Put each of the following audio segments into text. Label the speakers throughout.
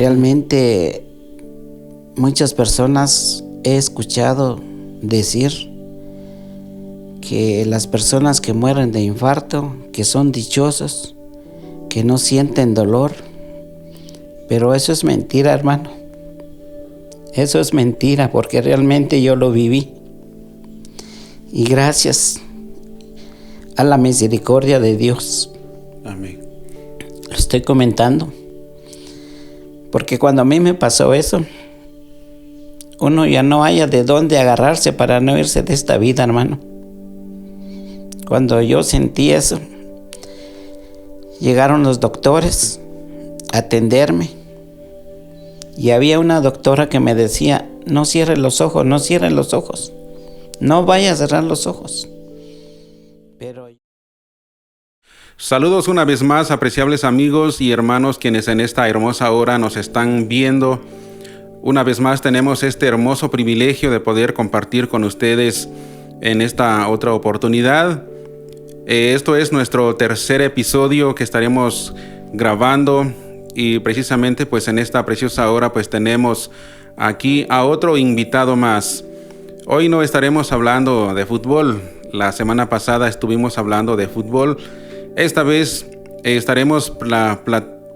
Speaker 1: Realmente muchas personas he escuchado decir que las personas que mueren de infarto, que son dichosos, que no sienten dolor, pero eso es mentira, hermano. Eso es mentira, porque realmente yo lo viví. Y gracias a la misericordia de Dios.
Speaker 2: Amén.
Speaker 1: Lo estoy comentando. Porque cuando a mí me pasó eso, uno ya no haya de dónde agarrarse para no irse de esta vida, hermano. Cuando yo sentí eso, llegaron los doctores a atenderme. Y había una doctora que me decía, no cierre los ojos, no cierre los ojos. No vaya a cerrar los ojos. Pero...
Speaker 2: Saludos una vez más, apreciables amigos y hermanos quienes en esta hermosa hora nos están viendo. Una vez más tenemos este hermoso privilegio de poder compartir con ustedes en esta otra oportunidad. Esto es nuestro tercer episodio que estaremos grabando y precisamente pues en esta preciosa hora pues tenemos aquí a otro invitado más. Hoy no estaremos hablando de fútbol. La semana pasada estuvimos hablando de fútbol. Esta vez estaremos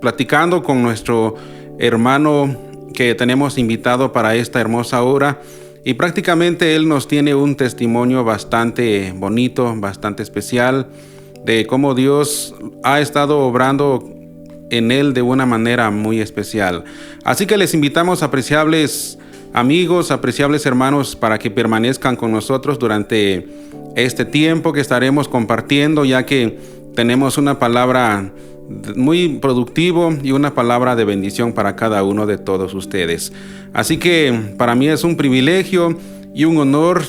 Speaker 2: platicando con nuestro hermano que tenemos invitado para esta hermosa hora y prácticamente él nos tiene un testimonio bastante bonito, bastante especial de cómo Dios ha estado obrando en él de una manera muy especial. Así que les invitamos, apreciables amigos, apreciables hermanos, para que permanezcan con nosotros durante este tiempo que estaremos compartiendo, ya que tenemos una palabra muy productivo y una palabra de bendición para cada uno de todos ustedes. Así que para mí es un privilegio y un honor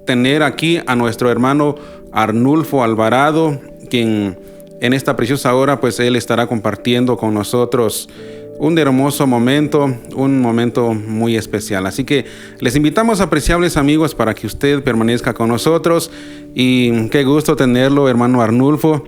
Speaker 2: tener aquí a nuestro hermano Arnulfo Alvarado, quien en esta preciosa hora pues él estará compartiendo con nosotros un hermoso momento, un momento muy especial. Así que les invitamos, apreciables amigos, para que usted permanezca con nosotros. Y qué gusto tenerlo, hermano Arnulfo.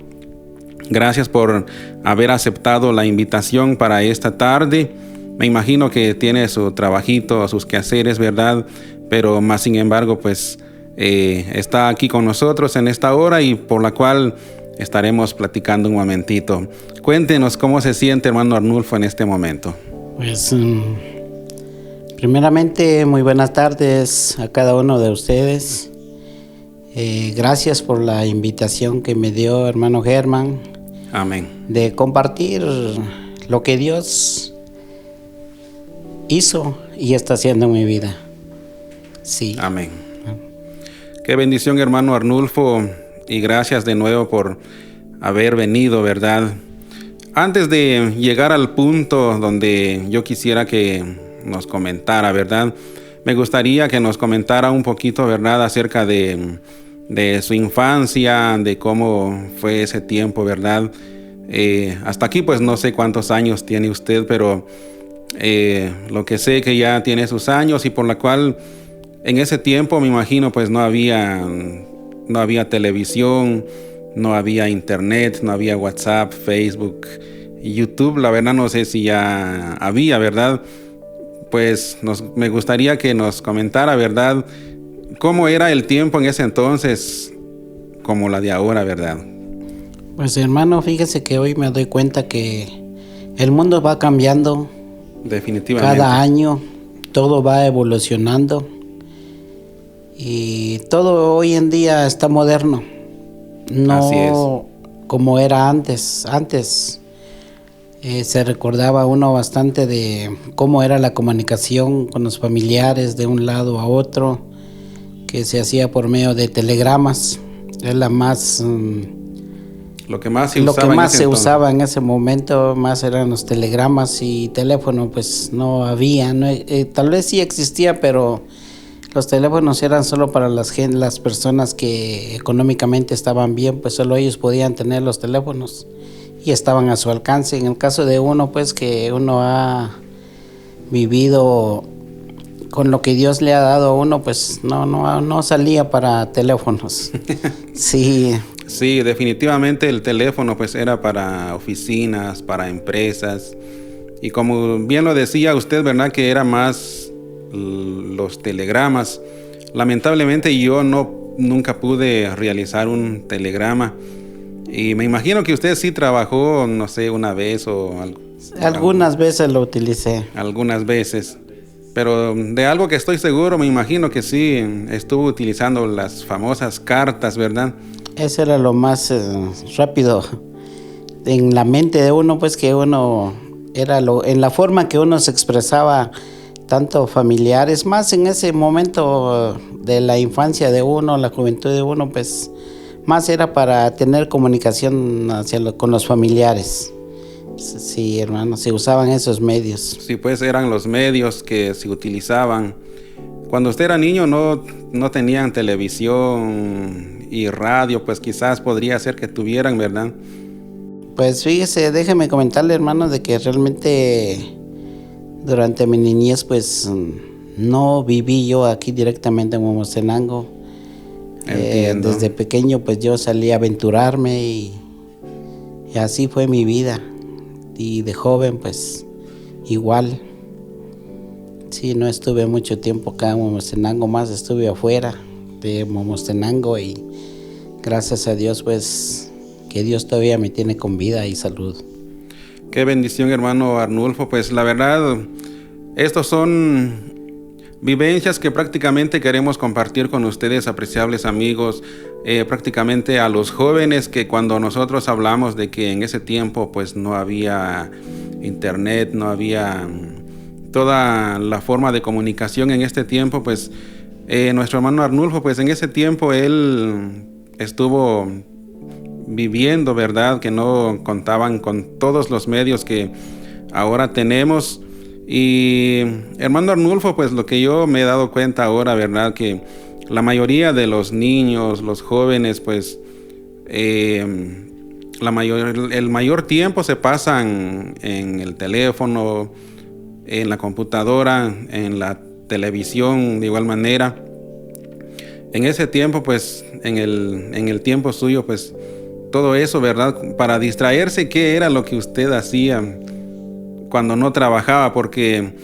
Speaker 2: Gracias por haber aceptado la invitación para esta tarde. Me imagino que tiene su trabajito, sus quehaceres, ¿verdad? Pero más sin embargo, pues está aquí con nosotros en esta hora y por la cual estaremos platicando un momentito. Cuéntenos cómo se siente, hermano Arnulfo, en este momento.
Speaker 1: Pues, primeramente, muy buenas tardes a cada uno de ustedes. Gracias por la invitación que me dio hermano Germán.
Speaker 2: Amén.
Speaker 1: De compartir lo que Dios hizo y está haciendo en mi vida. Sí.
Speaker 2: Amén. Qué bendición, hermano Arnulfo, y gracias de nuevo por haber venido, ¿verdad? Antes de llegar al punto donde yo quisiera que nos comentara, ¿verdad? Me gustaría que nos comentara un poquito, ¿verdad?, acerca de su infancia, de cómo fue ese tiempo, ¿verdad? Hasta aquí pues no sé cuántos años tiene usted, pero lo que sé que ya tiene sus años y por la cual en ese tiempo me imagino pues no había televisión, no había internet, no había WhatsApp, Facebook, YouTube, la verdad no sé si ya había, ¿verdad? Pues me gustaría que nos comentara, ¿verdad?, cómo era el tiempo en ese entonces, como la de ahora, ¿verdad?
Speaker 1: Pues hermano, fíjese que hoy me doy cuenta que el mundo va cambiando.
Speaker 2: Definitivamente.
Speaker 1: Cada año todo va evolucionando y todo hoy en día está moderno. No como era antes. Antes se recordaba uno bastante de cómo era la comunicación con los familiares de un lado a otro, que se hacía por medio de telegramas. Es la más
Speaker 2: lo que más se
Speaker 1: usaba en ese momento, más eran los telegramas, y teléfono pues no había, tal vez sí existía, pero los teléfonos eran solo para las personas que económicamente estaban bien, pues solo ellos podían tener los teléfonos y estaban a su alcance. En el caso de uno, pues que uno ha vivido con lo que Dios le ha dado a uno, pues no salía para teléfonos. Sí.
Speaker 2: Sí, definitivamente el teléfono pues era para oficinas, para empresas, Y como bien lo decía usted, ¿verdad? Que era más los telegramas. Lamentablemente yo nunca pude realizar un telegrama. Y me imagino que usted sí trabajó, no sé, una vez o algo.
Speaker 1: Algunas veces lo utilicé.
Speaker 2: Algunas veces. Pero de algo que estoy seguro, me imagino que sí estuvo utilizando las famosas cartas, ¿verdad?
Speaker 1: Eso era lo más rápido en la mente de uno, pues que uno era en la forma que uno se expresaba, tanto familiares, más en ese momento de la infancia de uno, la juventud de uno, pues más era para tener comunicación con los familiares. Sí, hermano, se usaban esos medios.
Speaker 2: Sí, pues eran los medios que se utilizaban. Cuando usted era niño no tenían televisión y radio, pues quizás podría ser que tuvieran, ¿verdad?
Speaker 1: Pues fíjese, déjeme comentarle, hermano, de que realmente durante mi niñez, pues no viví yo aquí directamente en Momostenango. Desde pequeño, pues yo salí a aventurarme y así fue mi vida. Y de joven, pues igual. Sí, no estuve mucho tiempo acá en Momostenango, más estuve afuera de Momostenango y gracias a Dios, pues que Dios todavía me tiene con vida y salud.
Speaker 2: Qué bendición, hermano Arnulfo. Pues la verdad, estos son vivencias que prácticamente queremos compartir con ustedes, apreciables amigos, prácticamente a los jóvenes, que cuando nosotros hablamos de que en ese tiempo pues no había internet, no había toda la forma de comunicación en este tiempo, pues nuestro hermano Arnulfo, pues en ese tiempo él estuvo viviendo, ¿verdad? Que no contaban con todos los medios que ahora tenemos. Y hermano Arnulfo, pues lo que yo me he dado cuenta ahora, ¿verdad? Que la mayoría de los niños, los jóvenes, pues el mayor tiempo se pasan en el teléfono, en la computadora, en la televisión de igual manera. En ese tiempo, pues en el tiempo suyo, pues todo eso, ¿verdad? Para distraerse, ¿qué era lo que usted hacía cuando no trabajaba? Porque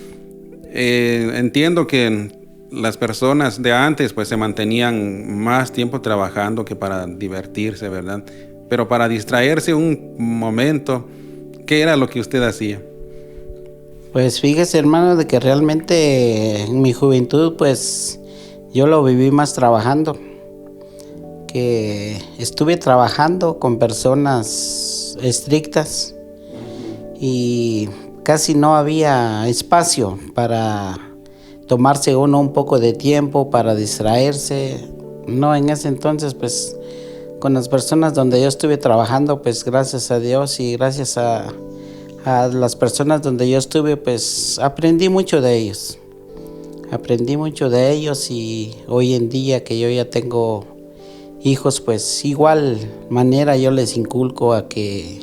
Speaker 2: entiendo que las personas de antes pues se mantenían más tiempo trabajando que para divertirse, ¿verdad? Pero para distraerse un momento, ¿qué era lo que usted hacía?
Speaker 1: Pues fíjese, hermano, de que realmente en mi juventud pues yo lo viví más trabajando, que estuve trabajando con personas estrictas y casi no había espacio para tomarse uno un poco de tiempo para distraerse. No, en ese entonces pues con las personas donde yo estuve trabajando, pues gracias a Dios y gracias a las personas donde yo estuve, pues aprendí mucho de ellos. Aprendí mucho de ellos y hoy en día que yo ya tengo hijos, pues igual manera yo les inculco a que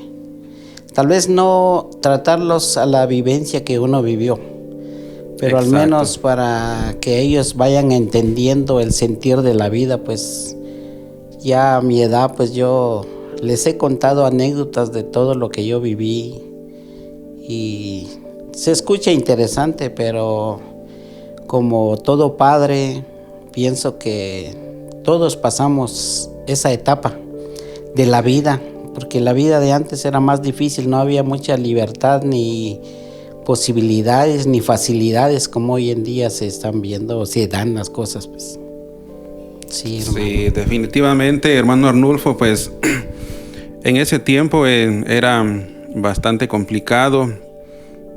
Speaker 1: tal vez no tratarlos a la vivencia que uno vivió, pero al menos para que ellos vayan entendiendo el sentir de la vida, pues ya a mi edad, pues yo les he contado anécdotas de todo lo que yo viví y se escucha interesante, pero como todo padre, pienso que todos pasamos esa etapa de la vida, porque la vida de antes era más difícil, no había mucha libertad, ni posibilidades, ni facilidades como hoy en día se están viendo o se dan las cosas, pues. Sí,
Speaker 2: definitivamente, hermano Arnulfo, pues en ese tiempo era bastante complicado.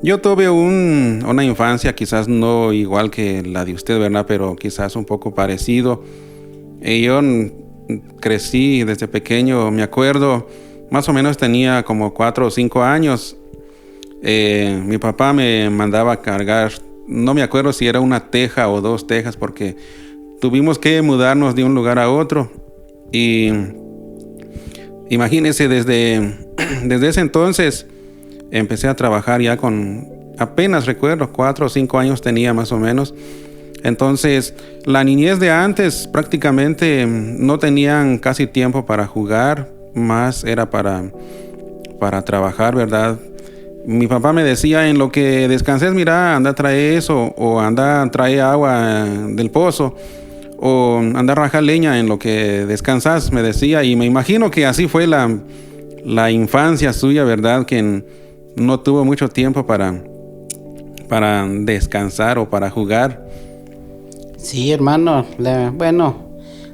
Speaker 2: Yo tuve una infancia quizás no igual que la de usted, ¿verdad? Pero quizás un poco parecido. Yo crecí desde pequeño, me acuerdo, más o menos tenía como 4 o 5 años. Mi papá me mandaba a cargar, no me acuerdo si era una teja o 2 tejas, porque tuvimos que mudarnos de un lugar a otro. Y imagínense, desde ese entonces empecé a trabajar ya con, apenas recuerdo, 4 o 5 años tenía más o menos. Entonces, la niñez de antes prácticamente no tenían casi tiempo para jugar, más era para trabajar, ¿verdad? Mi papá me decía, en lo que descanses, mira, anda a traer eso, o anda a traer agua del pozo, o anda a rajar leña en lo que descansas, me decía. Y me imagino que así fue la infancia suya, ¿verdad? Que no tuvo mucho tiempo para descansar o para jugar.
Speaker 1: Sí, hermano, bueno,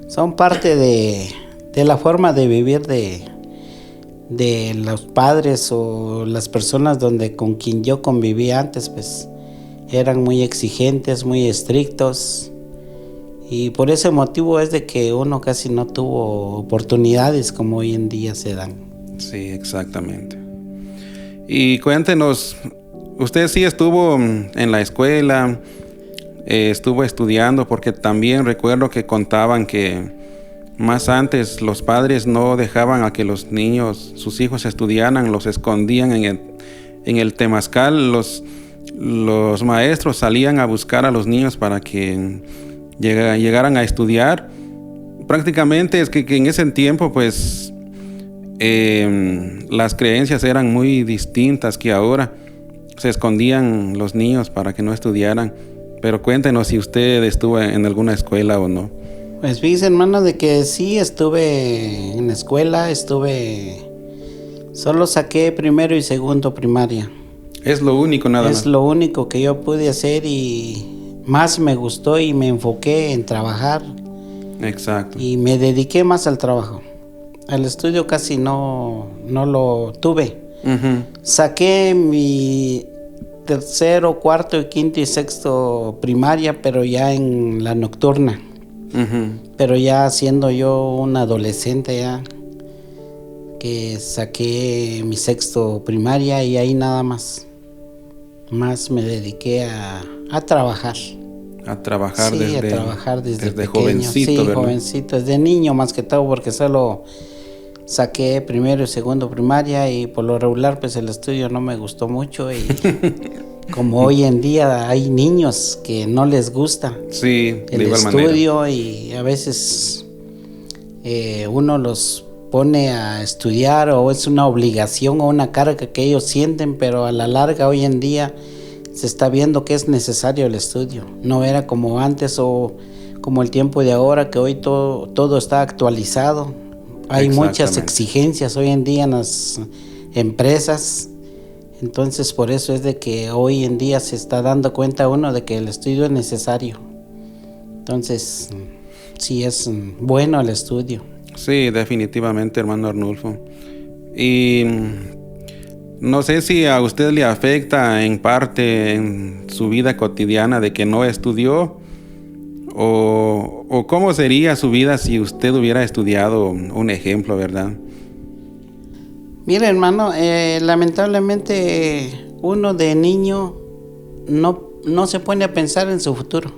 Speaker 1: son parte de la forma de vivir de los padres o las personas con quien yo conviví antes, pues eran muy exigentes, muy estrictos, y por ese motivo es de que uno casi no tuvo oportunidades como hoy en día se dan.
Speaker 2: Sí, exactamente. Y cuéntenos, usted sí estuvo en la escuela, estuvo estudiando, porque también recuerdo que contaban que más antes los padres no dejaban a que los niños, sus hijos estudiaran, los escondían en el temazcal. Los maestros salían a buscar a los niños para que llegaran a estudiar. Prácticamente es que en ese tiempo pues las creencias eran muy distintas que ahora. Se escondían los niños para que no estudiaran. Pero cuéntenos si usted estuvo en alguna escuela o no.
Speaker 1: Pues fíjese, hermano, de que sí estuve en la escuela, solo saqué primero y segundo primaria.
Speaker 2: Es lo único, nada más.
Speaker 1: Es lo único que yo pude hacer y más me gustó y me enfoqué en trabajar.
Speaker 2: Exacto.
Speaker 1: Y me dediqué más al trabajo. Al estudio casi no lo tuve.
Speaker 2: Uh-huh.
Speaker 1: Saqué mi tercero, cuarto, quinto y sexto primaria, pero ya en la nocturna.
Speaker 2: Uh-huh.
Speaker 1: Pero ya siendo yo un adolescente ya, que saqué mi sexto primaria y ahí nada más. Más me dediqué a trabajar.
Speaker 2: A trabajar,
Speaker 1: sí,
Speaker 2: desde,
Speaker 1: a trabajar desde pequeño.
Speaker 2: Jovencito,
Speaker 1: sí,
Speaker 2: ¿verdad?
Speaker 1: Jovencito, desde niño más que todo, porque solo saqué primero y segundo primaria y por lo regular pues el estudio no me gustó mucho y como hoy en día hay niños que no les gusta
Speaker 2: sí,
Speaker 1: el estudio manera. Y a veces uno los pone a estudiar o es una obligación o una carga que ellos sienten, pero a la larga hoy en día se está viendo que es necesario el estudio. No era como antes o como el tiempo de ahora, que hoy todo está actualizado. Hay muchas exigencias hoy en día en las empresas. Entonces por eso es de que hoy en día se está dando cuenta uno de que el estudio es necesario. Entonces sí es bueno el estudio.
Speaker 2: Sí, definitivamente, hermano Arnulfo. Y no sé si a usted le afecta en parte en su vida cotidiana de que no estudió, o cómo sería su vida si usted hubiera estudiado, un ejemplo, ¿verdad?
Speaker 1: Mira, hermano, lamentablemente uno de niño no se pone a pensar en su futuro.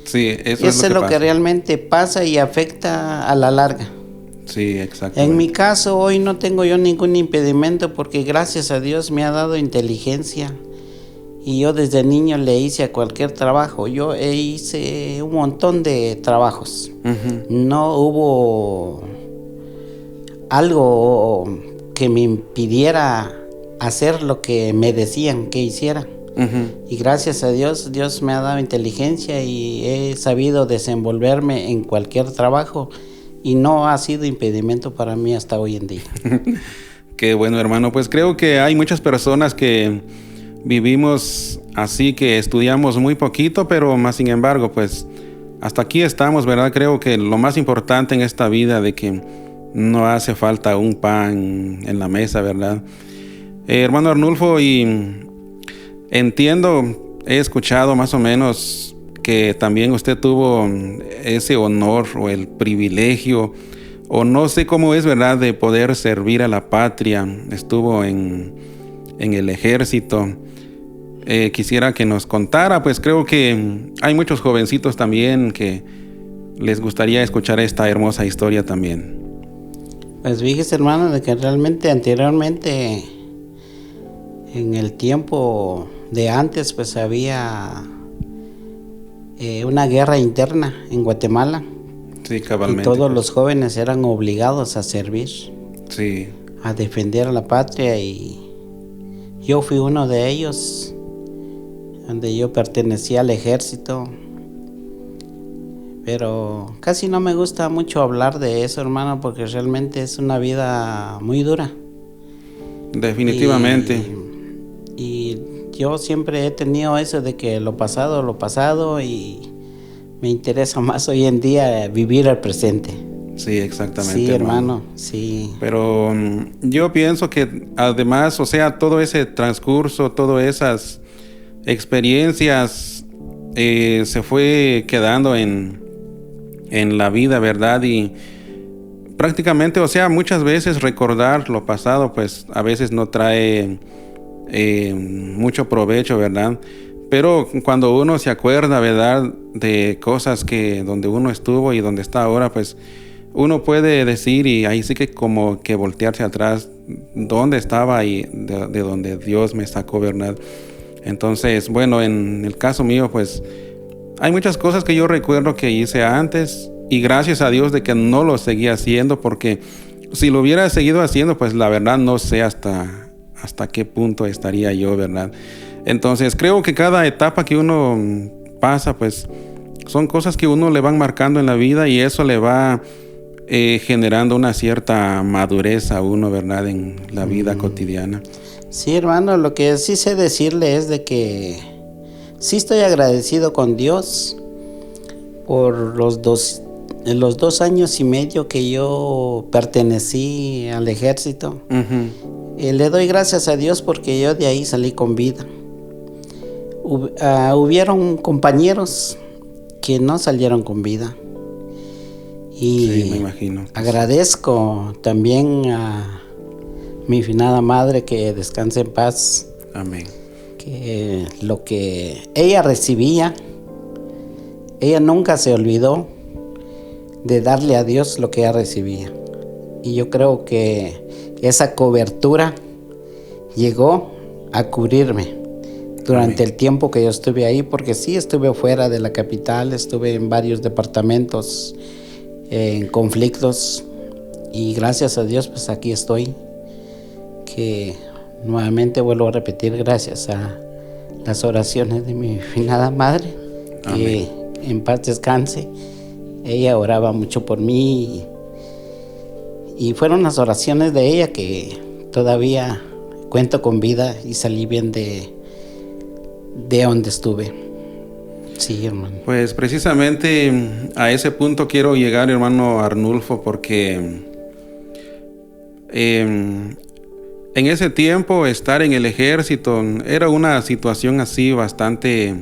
Speaker 2: Sí, eso es
Speaker 1: lo que realmente pasa y afecta a la larga.
Speaker 2: Sí, exacto.
Speaker 1: En mi caso, hoy no tengo yo ningún impedimento porque gracias a Dios me ha dado inteligencia y yo desde niño le hice a cualquier trabajo. Yo hice un montón de trabajos. Uh-huh. No hubo algo que me impidiera hacer lo que me decían que hiciera. Uh-huh. Y gracias a Dios, Dios me ha dado inteligencia y he sabido desenvolverme en cualquier trabajo y no ha sido impedimento para mí hasta hoy en día.
Speaker 2: Qué bueno, hermano. Pues creo que hay muchas personas que vivimos así, que estudiamos muy poquito, pero más sin embargo, pues hasta aquí estamos, ¿verdad? Creo que lo más importante en esta vida de que no hace falta un pan en la mesa, ¿verdad? Hermano Arnulfo, y entiendo, he escuchado más o menos que también usted tuvo ese honor o el privilegio, o no sé cómo es, ¿verdad?, de poder servir a la patria. Estuvo en el ejército. Quisiera que nos contara, pues creo que hay muchos jovencitos también que les gustaría escuchar esta hermosa historia también.
Speaker 1: Pues fíjese, hermano, de que realmente anteriormente, en el tiempo de antes, pues había una guerra interna en Guatemala.
Speaker 2: Sí, cabalmente.
Speaker 1: Y todos los jóvenes eran obligados a servir.
Speaker 2: Sí.
Speaker 1: A defender a la patria y Yo fui uno de ellos, donde yo pertenecía al ejército. Pero casi no me gusta mucho hablar de eso, hermano, porque realmente es una vida muy dura.
Speaker 2: Definitivamente.
Speaker 1: Y yo siempre he tenido eso de que lo pasado, y me interesa más hoy en día vivir el presente.
Speaker 2: Sí, exactamente.
Speaker 1: Sí, hermano, sí.
Speaker 2: Pero yo pienso que además, o sea, todo ese transcurso, todas esas experiencias se fue quedando en la vida, ¿verdad? Y prácticamente, o sea, muchas veces recordar lo pasado, pues a veces no trae mucho provecho, ¿verdad? Pero cuando uno se acuerda, ¿verdad?, de cosas donde uno estuvo y donde está ahora, pues uno puede decir, y ahí sí que como que voltearse atrás, dónde estaba y de donde Dios me sacó, ¿verdad? Entonces, bueno, en el caso mío, pues hay muchas cosas que yo recuerdo que hice antes, y gracias a Dios de que no lo seguí haciendo, porque si lo hubiera seguido haciendo, pues la verdad no sé hasta qué punto estaría yo, ¿verdad? Entonces creo que cada etapa que uno pasa, pues son cosas que uno le van marcando en la vida, y eso le va generando una cierta madurez a uno, ¿verdad?, en la vida cotidiana.
Speaker 1: Sí, hermano, lo que sí sé decirle es de que sí estoy agradecido con Dios por los 2 años y medio que yo pertenecí al ejército. Le doy gracias a Dios porque yo de ahí salí con vida. Hubieron compañeros que no salieron con vida. Y
Speaker 2: sí, me imagino.
Speaker 1: agradezco también a mi finada madre, que descanse en paz.
Speaker 2: Amén.
Speaker 1: Que lo que ella recibía, ella nunca se olvidó de darle a Dios lo que ella recibía. Y yo creo que esa cobertura llegó a cubrirme durante el tiempo que yo estuve ahí, porque sí estuve fuera de la capital, estuve en varios departamentos, en conflictos, y gracias a Dios pues aquí estoy, que nuevamente vuelvo a repetir, gracias a las oraciones de mi finada madre. Amén. Que en paz descanse. Ella oraba mucho por mí, y fueron las oraciones de ella que todavía cuento con vida y salí bien de donde estuve. Sí, hermano.
Speaker 2: Pues precisamente a ese punto quiero llegar, hermano Arnulfo, porque en ese tiempo estar en el ejército era una situación así bastante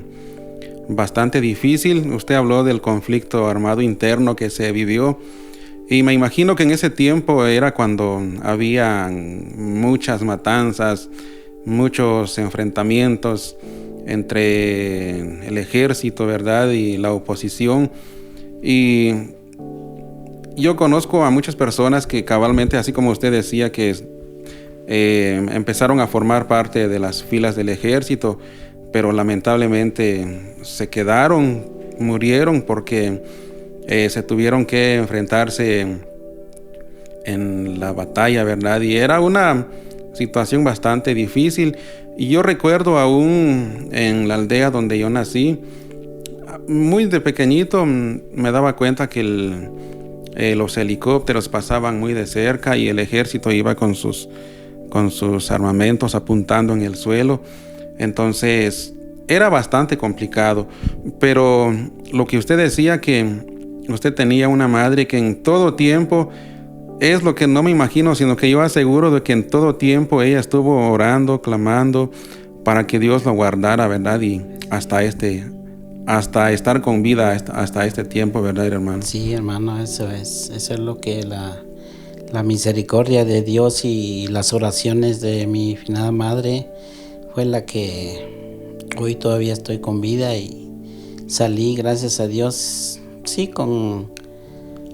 Speaker 2: difícil. Usted habló del conflicto armado interno que se vivió, y me imagino que en ese tiempo era cuando había muchas matanzas, muchos enfrentamientos entre el ejército, ¿verdad?, y la oposición. Y yo conozco a muchas personas que cabalmente, así como usted decía, que empezaron a formar parte de las filas del ejército, pero lamentablemente se quedaron, murieron porque se tuvieron que enfrentarse en la batalla, ¿verdad? Y era una situación bastante difícil. Y yo recuerdo aún en la aldea donde yo nací, muy de pequeñito me daba cuenta que los helicópteros pasaban muy de cerca y el ejército iba con sus armamentos apuntando en el suelo. Entonces era bastante complicado. Pero lo que usted decía, que usted tenía una madre que en todo tiempo, es lo que no me imagino, sino que yo aseguro de que en todo tiempo ella estuvo orando, clamando para que Dios lo guardara, ¿verdad? Y hasta estar con vida hasta este tiempo, ¿verdad, hermano?
Speaker 1: Sí, hermano, eso es lo que la misericordia de Dios y las oraciones de mi finada madre fue la que hoy todavía estoy con vida, y salí, gracias a Dios, sí, con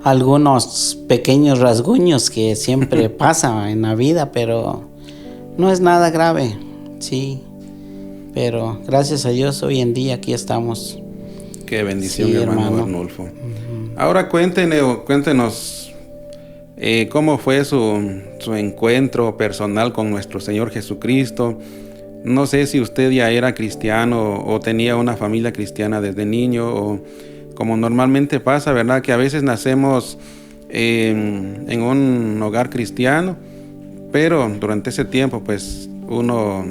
Speaker 1: algunos pequeños rasguños que siempre pasa en la vida, pero no es nada grave, sí. Pero gracias a Dios hoy en día aquí estamos.
Speaker 2: Qué bendición, sí, hermano Arnulfo. Ahora cuéntenos cómo fue su encuentro personal con nuestro Señor Jesucristo. No sé si usted ya era cristiano o tenía una familia cristiana desde niño, o como normalmente pasa, ¿verdad? Que a veces nacemos en un hogar cristiano, pero durante ese tiempo pues uno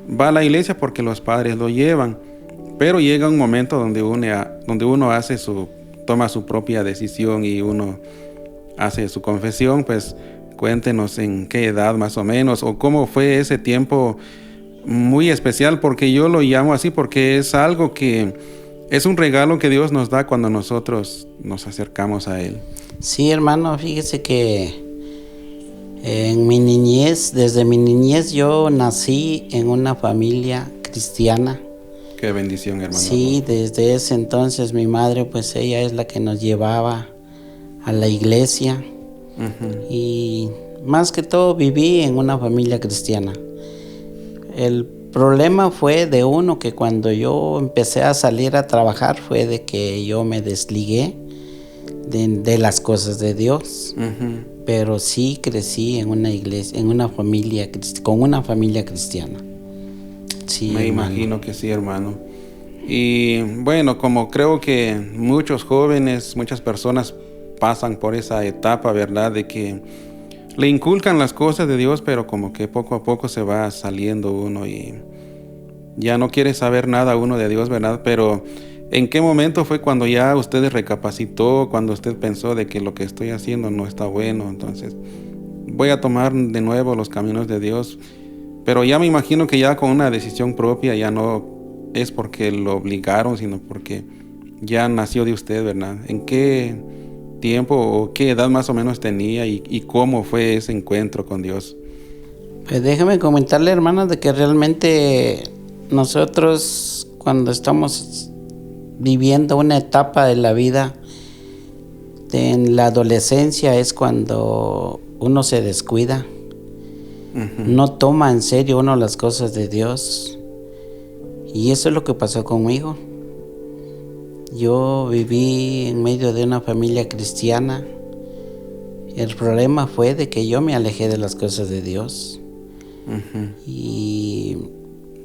Speaker 2: va a la iglesia porque los padres lo llevan, pero llega un momento donde uno toma su propia decisión y uno hace su confesión. Pues cuéntenos en qué edad más o menos, o cómo fue ese tiempo muy especial, porque yo lo llamo así porque es algo que es un regalo que Dios nos da cuando nosotros nos acercamos a Él.
Speaker 1: Sí, hermano, fíjese que en mi niñez, desde mi niñez yo nací en una familia cristiana.
Speaker 2: Qué bendición, hermano.
Speaker 1: Sí, desde ese entonces mi madre, pues ella es la que nos llevaba a la iglesia. Y más que todo viví en una familia cristiana. El problema fue de uno que cuando yo empecé a salir a trabajar fue de que yo me desligué de las cosas de Dios. Pero sí crecí en una iglesia, en una familia, con una familia cristiana. Sí,
Speaker 2: me imagino que sí, hermano. Y bueno, como creo que muchos jóvenes, muchas personas pasan por esa etapa, ¿verdad? De que le inculcan las cosas de Dios, pero como que poco a poco se va saliendo uno y ya no quiere saber nada uno de Dios, ¿verdad? Pero ¿en qué momento fue cuando ya usted recapacitó, cuando usted pensó de que lo que estoy haciendo no está bueno? Entonces voy a tomar de nuevo los caminos de Dios. Pero ya me imagino que ya con una decisión propia, ya no es porque lo obligaron, sino porque ya nació de usted, ¿verdad? ¿En qué tiempo o qué edad más o menos tenía y cómo fue ese encuentro con Dios?
Speaker 1: Pues déjeme comentarle, hermanos, de que realmente nosotros cuando estamos viviendo una etapa de la vida, en la adolescencia es cuando uno se descuida. No toma en serio uno las cosas de Dios. Y eso es lo que pasó conmigo. Yo viví en medio de una familia cristiana. El problema fue de que yo me alejé de las cosas de Dios.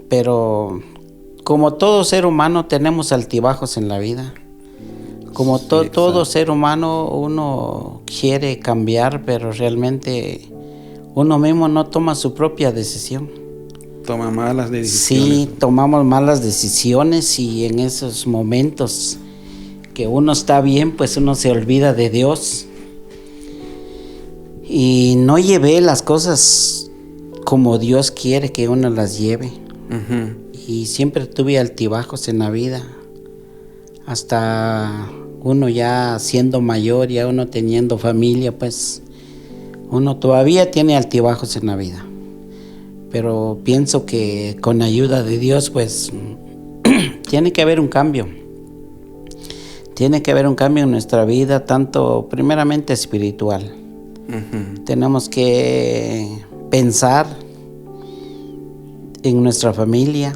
Speaker 1: Pero como todo ser humano tenemos altibajos en la vida. Como todo ser humano, uno quiere cambiar, pero realmente uno mismo no toma su propia decisión.
Speaker 2: Toma malas decisiones.
Speaker 1: Sí, tomamos malas decisiones y en esos momentos que uno está bien, pues uno se olvida de Dios. Y no llevé las cosas como Dios quiere que uno las lleve. Y siempre tuve altibajos en la vida. Hasta uno ya siendo mayor, ya uno teniendo familia, pues uno todavía tiene altibajos en la vida. Pero pienso que con ayuda de Dios, pues tiene que haber un cambio. Tiene que haber un cambio en nuestra vida, tanto primeramente espiritual. Tenemos que pensar en nuestra familia.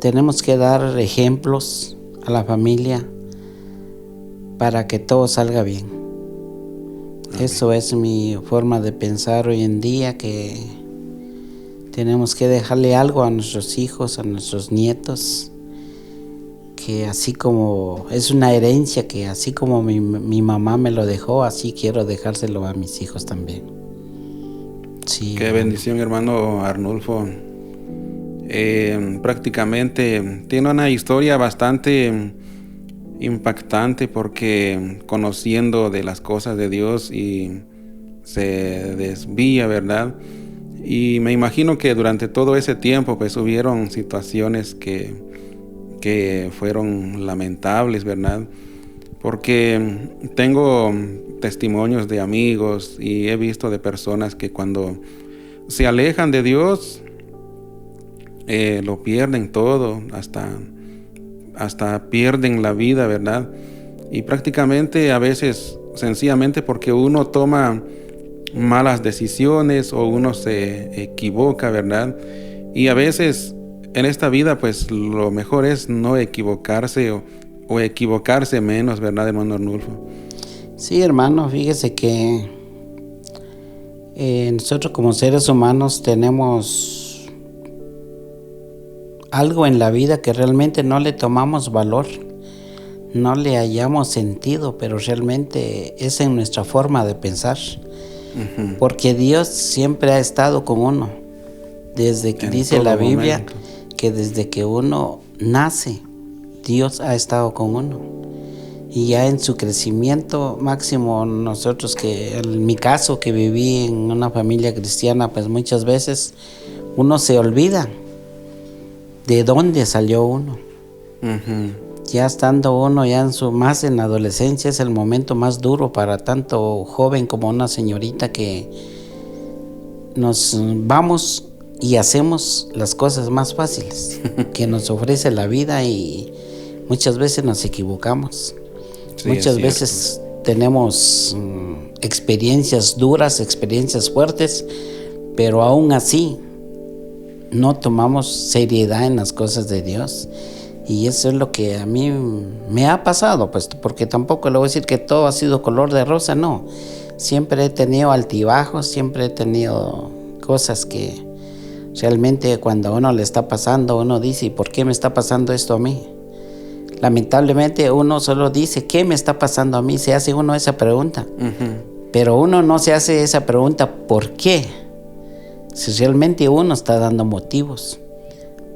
Speaker 1: Tenemos que dar ejemplos a la familia para que todo salga bien. Eso es mi forma de pensar hoy en día, que tenemos que dejarle algo a nuestros hijos, a nuestros nietos, que así como es una herencia, que así como mi mamá me lo dejó, así quiero dejárselo a mis hijos también. Sí.
Speaker 2: Qué bendición, hermano Arnulfo. Prácticamente tiene una historia bastante impactante, porque conociendo de las cosas de Dios y se desvía, ¿verdad? Y me imagino que durante todo ese tiempo pues hubieron situaciones que fueron lamentables, ¿verdad? Porque tengo testimonios de amigos y he visto de personas que cuando se alejan de Dios lo pierden todo, hasta pierden la vida, ¿verdad? Y prácticamente a veces sencillamente porque uno toma malas decisiones o uno se equivoca, ¿verdad? Y a veces en esta vida pues lo mejor es no equivocarse o equivocarse menos, ¿verdad, hermano Arnulfo?
Speaker 1: Sí, hermano, fíjese que nosotros como seres humanos tenemos algo en la vida que realmente no le tomamos valor, no le hallamos sentido, pero realmente es en nuestra forma de pensar. Porque Dios siempre ha estado con uno. Desde que dice la Biblia que desde que uno nace, Dios ha estado con uno. Y ya en su crecimiento máximo, nosotros que, en mi caso, que viví en una familia cristiana, pues muchas veces uno se olvida de dónde salió uno. Ya estando uno ya más en la adolescencia, es el momento más duro para tanto joven como una señorita, que nos vamos y hacemos las cosas más fáciles que nos ofrece la vida, y muchas veces nos equivocamos. Sí, muchas veces tenemos experiencias duras, experiencias fuertes, pero aún así no tomamos seriedad en las cosas de Dios. Y eso es lo que a mí me ha pasado, pues, porque tampoco le voy a decir que todo ha sido color de rosa, no. Siempre he tenido altibajos, siempre he tenido cosas que realmente cuando a uno le está pasando, uno dice, ¿y por qué me está pasando esto a mí? Lamentablemente uno solo dice, ¿qué me está pasando a mí? Se hace uno esa pregunta. Pero uno no se hace esa pregunta, ¿por qué? Si realmente uno está dando motivos.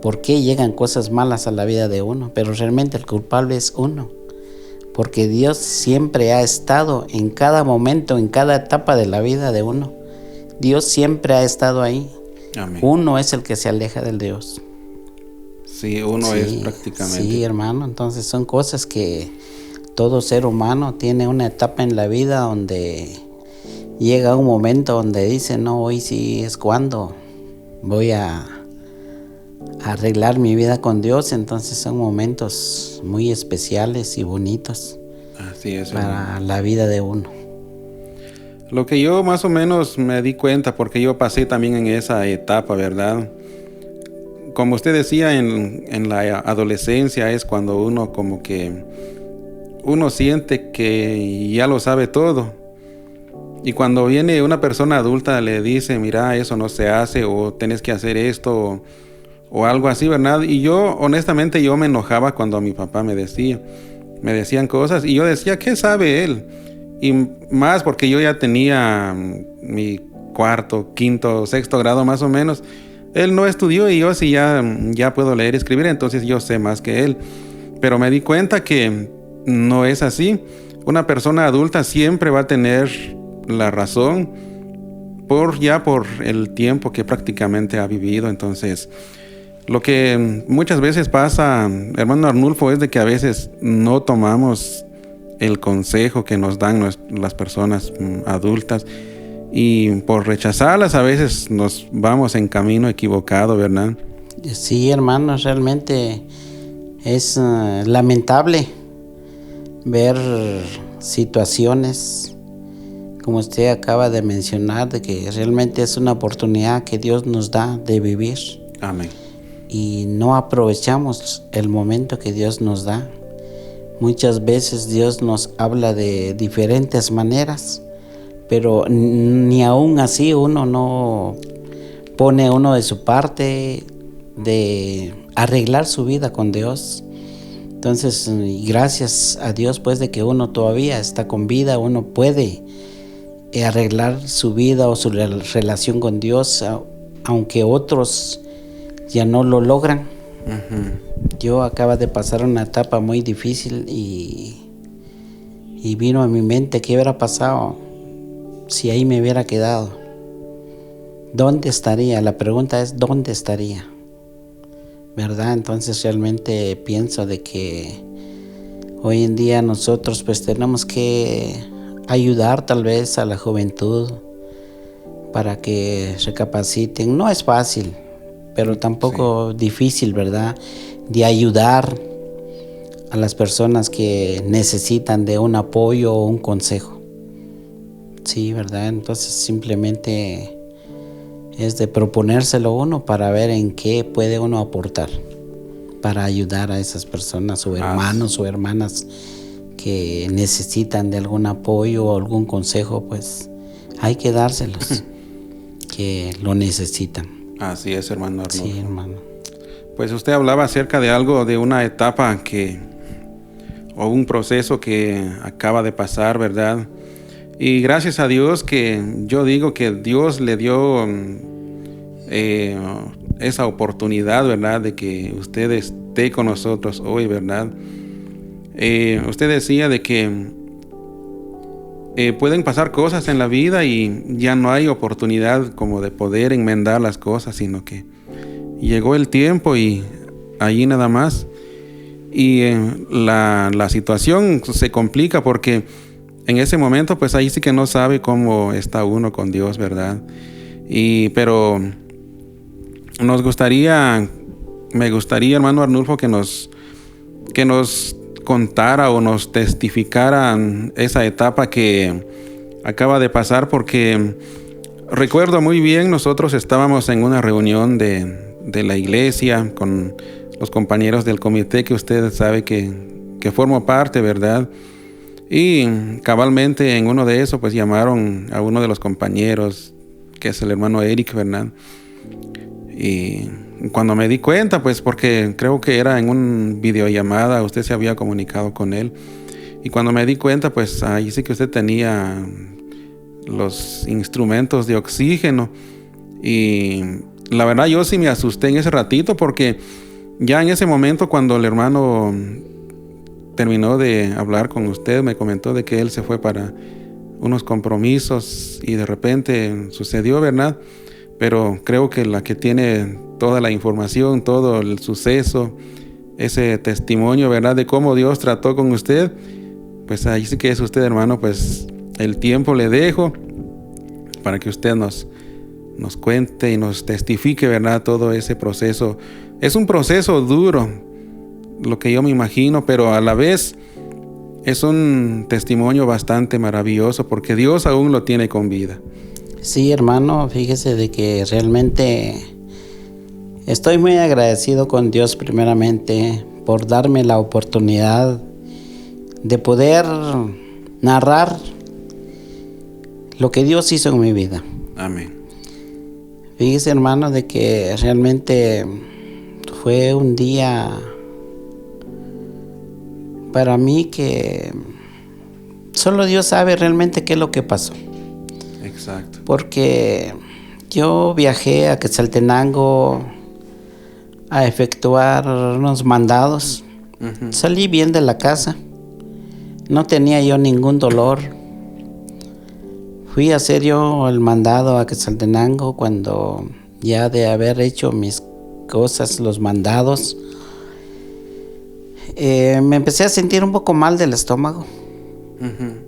Speaker 1: ¿Por qué llegan cosas malas a la vida de uno? Pero realmente el culpable es uno. Porque Dios siempre ha estado en cada momento, en cada etapa de la vida de uno. Dios siempre ha estado ahí. Amén. Uno es el que se aleja del Dios.
Speaker 2: Sí, uno es prácticamente.
Speaker 1: Sí, hermano. Entonces son cosas que todo ser humano tiene una etapa en la vida donde llega un momento donde dice, no, hoy sí es cuando voy a arreglar mi vida con Dios. Entonces son momentos muy especiales y bonitos.
Speaker 2: Así es,
Speaker 1: para la vida de uno.
Speaker 2: Lo que yo más o menos me di cuenta, porque yo pasé también en esa etapa, ¿verdad? Como usted decía, en la adolescencia es cuando uno como que uno siente que ya lo sabe todo. Y cuando viene una persona adulta le dice, mira, eso no se hace, o tienes que hacer esto, o algo así, ¿verdad? Y yo, honestamente, yo me enojaba cuando mi papá me decían cosas, y yo decía, ¿qué sabe él? Y más porque yo ya tenía mi cuarto, quinto, sexto grado más o menos. Él no estudió y yo sí ya puedo leer y escribir, entonces yo sé más que él. Pero me di cuenta que no es así. Una persona adulta siempre va a tener la razón por el tiempo que prácticamente ha vivido. Entonces, lo que muchas veces pasa, hermano Arnulfo, es de que a veces no tomamos el consejo que nos dan las personas adultas, y por rechazarlas a veces nos vamos en camino equivocado, ¿verdad?
Speaker 1: Sí, hermano, realmente es lamentable ver situaciones como usted acaba de mencionar, de que realmente es una oportunidad que Dios nos da de vivir.
Speaker 2: Amén.
Speaker 1: Y no aprovechamos el momento que Dios nos da. Muchas veces Dios nos habla de diferentes maneras, pero ni aún así uno no pone uno de su parte de arreglar su vida con Dios. Entonces, gracias a Dios, pues, de que uno todavía está con vida, uno puede arreglar su vida o su relación con Dios, aunque otros ya no lo logran. Yo acabo de pasar una etapa muy difícil y vino a mi mente qué hubiera pasado si ahí me hubiera quedado. ¿Dónde estaría? La pregunta es ¿dónde estaría? ¿Verdad? Entonces realmente pienso de que hoy en día nosotros pues tenemos que ayudar tal vez a la juventud para que recapaciten. No es fácil, pero tampoco difícil, ¿verdad? De ayudar a las personas que necesitan de un apoyo o un consejo. Sí, ¿verdad? Entonces simplemente es de proponérselo uno para ver en qué puede uno aportar para ayudar a esas personas o hermanos o hermanas que necesitan de algún apoyo o algún consejo, pues hay que dárselos, que lo necesitan.
Speaker 2: Así es, hermano Arnulfo.
Speaker 1: Sí, hermano.
Speaker 2: Pues usted hablaba acerca de algo, de una etapa o un proceso que acaba de pasar, ¿verdad? Y gracias a Dios que yo digo que Dios le dio esa oportunidad, ¿verdad? De que usted esté con nosotros hoy, ¿verdad? Usted decía de que pueden pasar cosas en la vida y ya no hay oportunidad como de poder enmendar las cosas, sino que llegó el tiempo y allí nada más. Y la situación se complica porque en ese momento pues ahí sí que no sabe cómo está uno con Dios, ¿verdad? Pero me gustaría, hermano Arnulfo, que nos contara o nos testificara esa etapa que acaba de pasar, porque recuerdo muy bien, nosotros estábamos en una reunión de la iglesia con los compañeros del comité que usted sabe que formo parte, ¿verdad? Y cabalmente en uno de esos pues llamaron a uno de los compañeros, que es el hermano Eric, ¿verdad? Y cuando me di cuenta, pues porque creo que era en una videollamada, usted se había comunicado con él. Y cuando me di cuenta, pues ahí sí que usted tenía los instrumentos de oxígeno. Y la verdad yo sí me asusté en ese ratito, porque ya en ese momento cuando el hermano terminó de hablar con usted, me comentó de que él se fue para unos compromisos y de repente sucedió, ¿verdad? Pero creo que la que tiene toda la información, todo el suceso, ese testimonio, ¿verdad? De cómo Dios trató con usted, pues ahí sí que es usted, hermano. Pues el tiempo le dejo para que usted nos cuente y nos testifique, ¿verdad? Todo ese proceso. Es un proceso duro, lo que yo me imagino, pero a la vez es un testimonio bastante maravilloso porque Dios aún lo tiene con vida.
Speaker 1: Sí, hermano, fíjese de que realmente estoy muy agradecido con Dios primeramente por darme la oportunidad de poder narrar lo que Dios hizo en mi vida.
Speaker 2: Amén.
Speaker 1: Fíjese, hermano, de que realmente fue un día para mí que solo Dios sabe realmente qué es lo que pasó.
Speaker 2: Exacto.
Speaker 1: Porque yo viajé a Quetzaltenango a efectuar unos mandados. Uh-huh. Salí bien de la casa. No tenía yo ningún dolor. Fui a hacer yo el mandado a Quetzaltenango cuando ya de haber hecho mis cosas, los mandados, me empecé a sentir un poco mal del estómago. Uh-huh.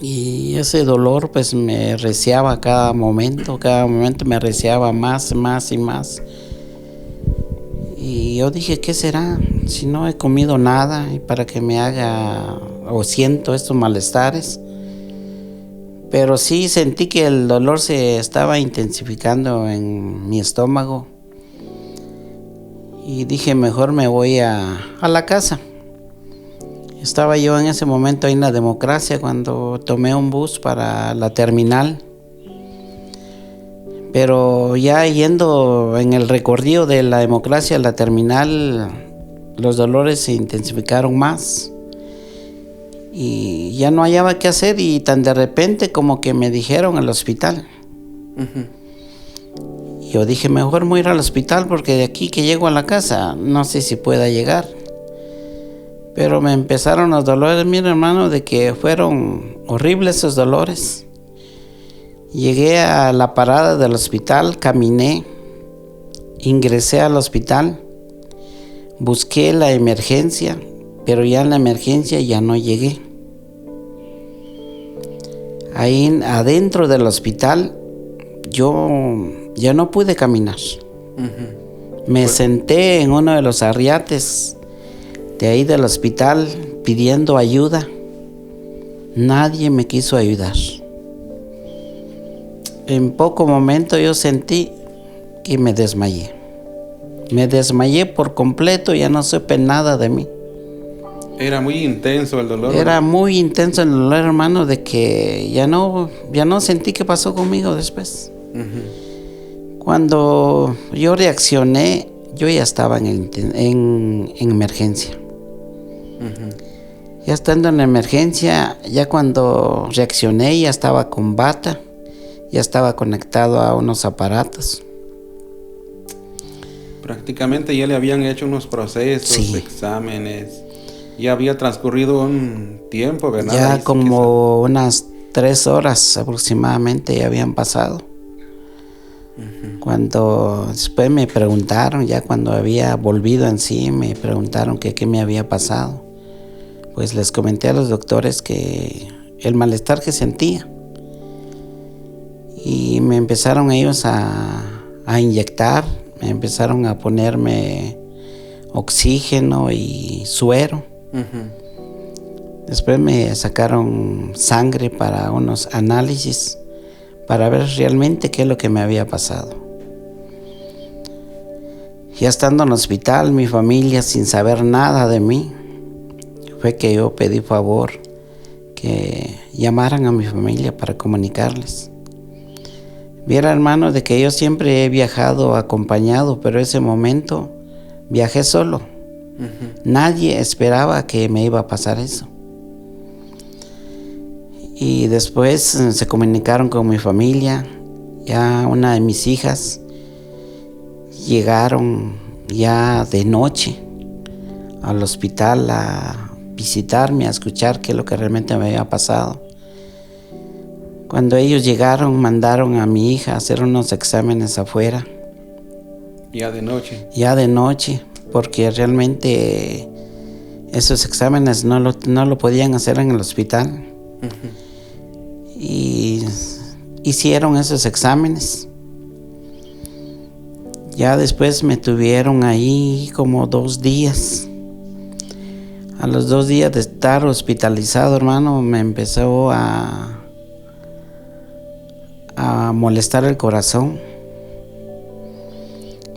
Speaker 1: Y ese dolor pues me reciaba cada momento me reciaba más y más. Y yo dije, ¿qué será? Si no he comido nada y para que me haga o siento estos malestares. Pero sí sentí que el dolor se estaba intensificando en mi estómago. Y dije, mejor me voy a la casa. Estaba yo en ese momento ahí en la Democracia cuando tomé un bus para la terminal. Pero ya yendo en el recorrido de la Democracia a la terminal, los dolores se intensificaron más. Y ya no hallaba qué hacer y tan de repente como que me dijeron al hospital. Uh-huh. Yo dije, mejor voy a ir al hospital porque de aquí que llego a la casa no sé si pueda llegar. Pero me empezaron los dolores, mira, hermano, de que fueron horribles esos dolores. Llegué a la parada del hospital, caminé, ingresé al hospital, busqué la emergencia, pero ya en la emergencia ya no llegué. Ahí adentro del hospital yo ya no pude caminar. Uh-huh. Me senté en uno de los arriates de ahí del hospital pidiendo ayuda. Nadie me quiso ayudar. En poco momento yo sentí que me desmayé. Me desmayé por completo, ya no supe nada de mí.
Speaker 2: Era muy intenso el dolor.
Speaker 1: Era muy intenso el dolor, hermano, de que ya no sentí qué pasó conmigo después. Uh-huh. Cuando yo reaccioné, yo ya estaba en emergencia. Ya estando en emergencia, ya cuando reaccioné, ya estaba con bata, ya estaba conectado a unos aparatos.
Speaker 2: Prácticamente ya le habían hecho unos procesos,
Speaker 1: Sí.
Speaker 2: exámenes. Ya había transcurrido un tiempo, ¿verdad?
Speaker 1: Ya
Speaker 2: Ahí sí
Speaker 1: como unas 3 horas aproximadamente ya habían pasado. Cuando después me preguntaron, ya cuando había volvido en sí, me preguntaron que qué me había pasado. Pues les comenté a los doctores que el malestar que sentía. Y me empezaron ellos a inyectar, me empezaron a ponerme oxígeno y suero. Después me sacaron sangre para unos análisis para ver realmente qué es lo que me había pasado. Ya estando en el hospital, mi familia sin saber nada de mí, fue que yo pedí favor que llamaran a mi familia para comunicarles. Viera, hermano, de que yo siempre he viajado acompañado, pero ese momento viajé solo. Nadie esperaba que me iba a pasar eso. Y después se comunicaron con mi familia. Ya una de mis hijas llegaron ya de noche al hospital a visitarme, a escuchar qué es lo que realmente me había pasado. Cuando ellos llegaron, mandaron a mi hija a hacer unos exámenes afuera.
Speaker 2: Ya de noche.
Speaker 1: Ya de noche, porque realmente esos exámenes no lo podían hacer en el hospital. Y hicieron esos exámenes. Ya después me tuvieron ahí como 2 días. A los 2 días de estar hospitalizado, hermano, me empezó a molestar el corazón.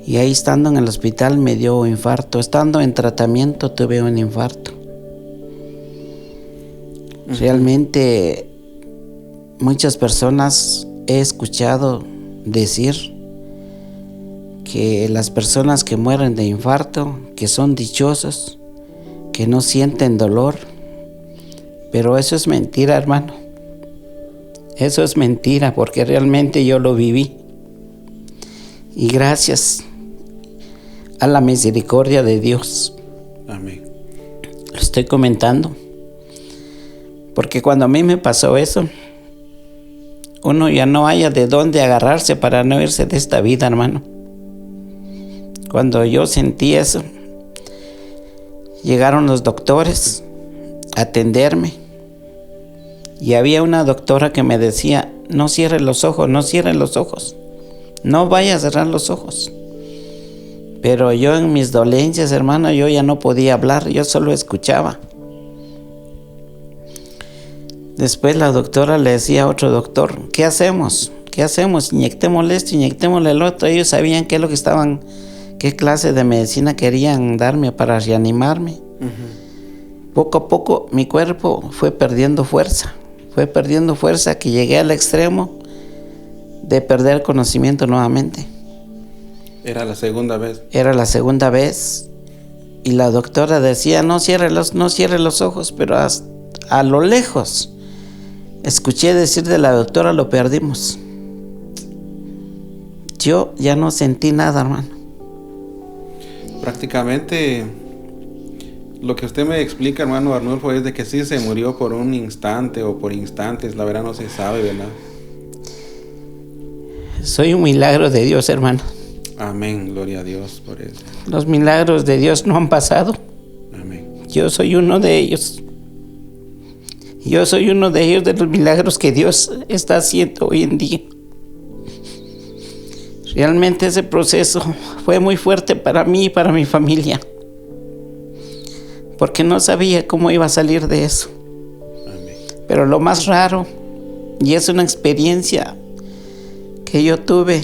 Speaker 1: Y ahí estando en el hospital me dio infarto. Estando en tratamiento tuve un infarto. Realmente muchas personas he escuchado decir que las personas que mueren de infarto, que son dichosos, que no sienten dolor. Pero eso es mentira, hermano. Eso es mentira, porque realmente yo lo viví. Y gracias a la misericordia de Dios.
Speaker 2: Amén.
Speaker 1: Lo estoy comentando. Porque cuando a mí me pasó eso, uno ya no haya de dónde agarrarse para no irse de esta vida, hermano. Cuando yo sentí eso, llegaron los doctores a atenderme. Y había una doctora que me decía, no cierre los ojos, no cierre los ojos. No vaya a cerrar los ojos. Pero yo en mis dolencias, hermano, yo ya no podía hablar, yo solo escuchaba. Después la doctora le decía a otro doctor, ¿qué hacemos? ¿Qué hacemos? Inyectémosle esto, inyectémosle el otro. Ellos sabían qué es lo que estaban, qué clase de medicina querían darme para reanimarme. Poco a poco mi cuerpo fue perdiendo fuerza que llegué al extremo de perder conocimiento nuevamente.
Speaker 2: Era la segunda vez.
Speaker 1: Era la segunda vez y la doctora decía, no cierre los ojos, pero a lo lejos escuché decir de la doctora, lo perdimos. Yo ya no sentí nada, hermano.
Speaker 2: Prácticamente lo que usted me explica, hermano Arnulfo, es de que sí se murió por un instante o por instantes, la verdad no se sabe, ¿verdad?
Speaker 1: Soy un milagro de Dios, hermano.
Speaker 2: Amén, gloria a Dios por eso.
Speaker 1: Los milagros de Dios no han pasado.
Speaker 2: Amén.
Speaker 1: Yo soy uno de ellos. Yo soy uno de ellos, de los milagros que Dios está haciendo hoy en día. Realmente ese proceso fue muy fuerte para mí y para mi familia, porque no sabía cómo iba a salir de eso.
Speaker 2: Amén.
Speaker 1: Pero lo más raro, y es una experiencia que yo tuve,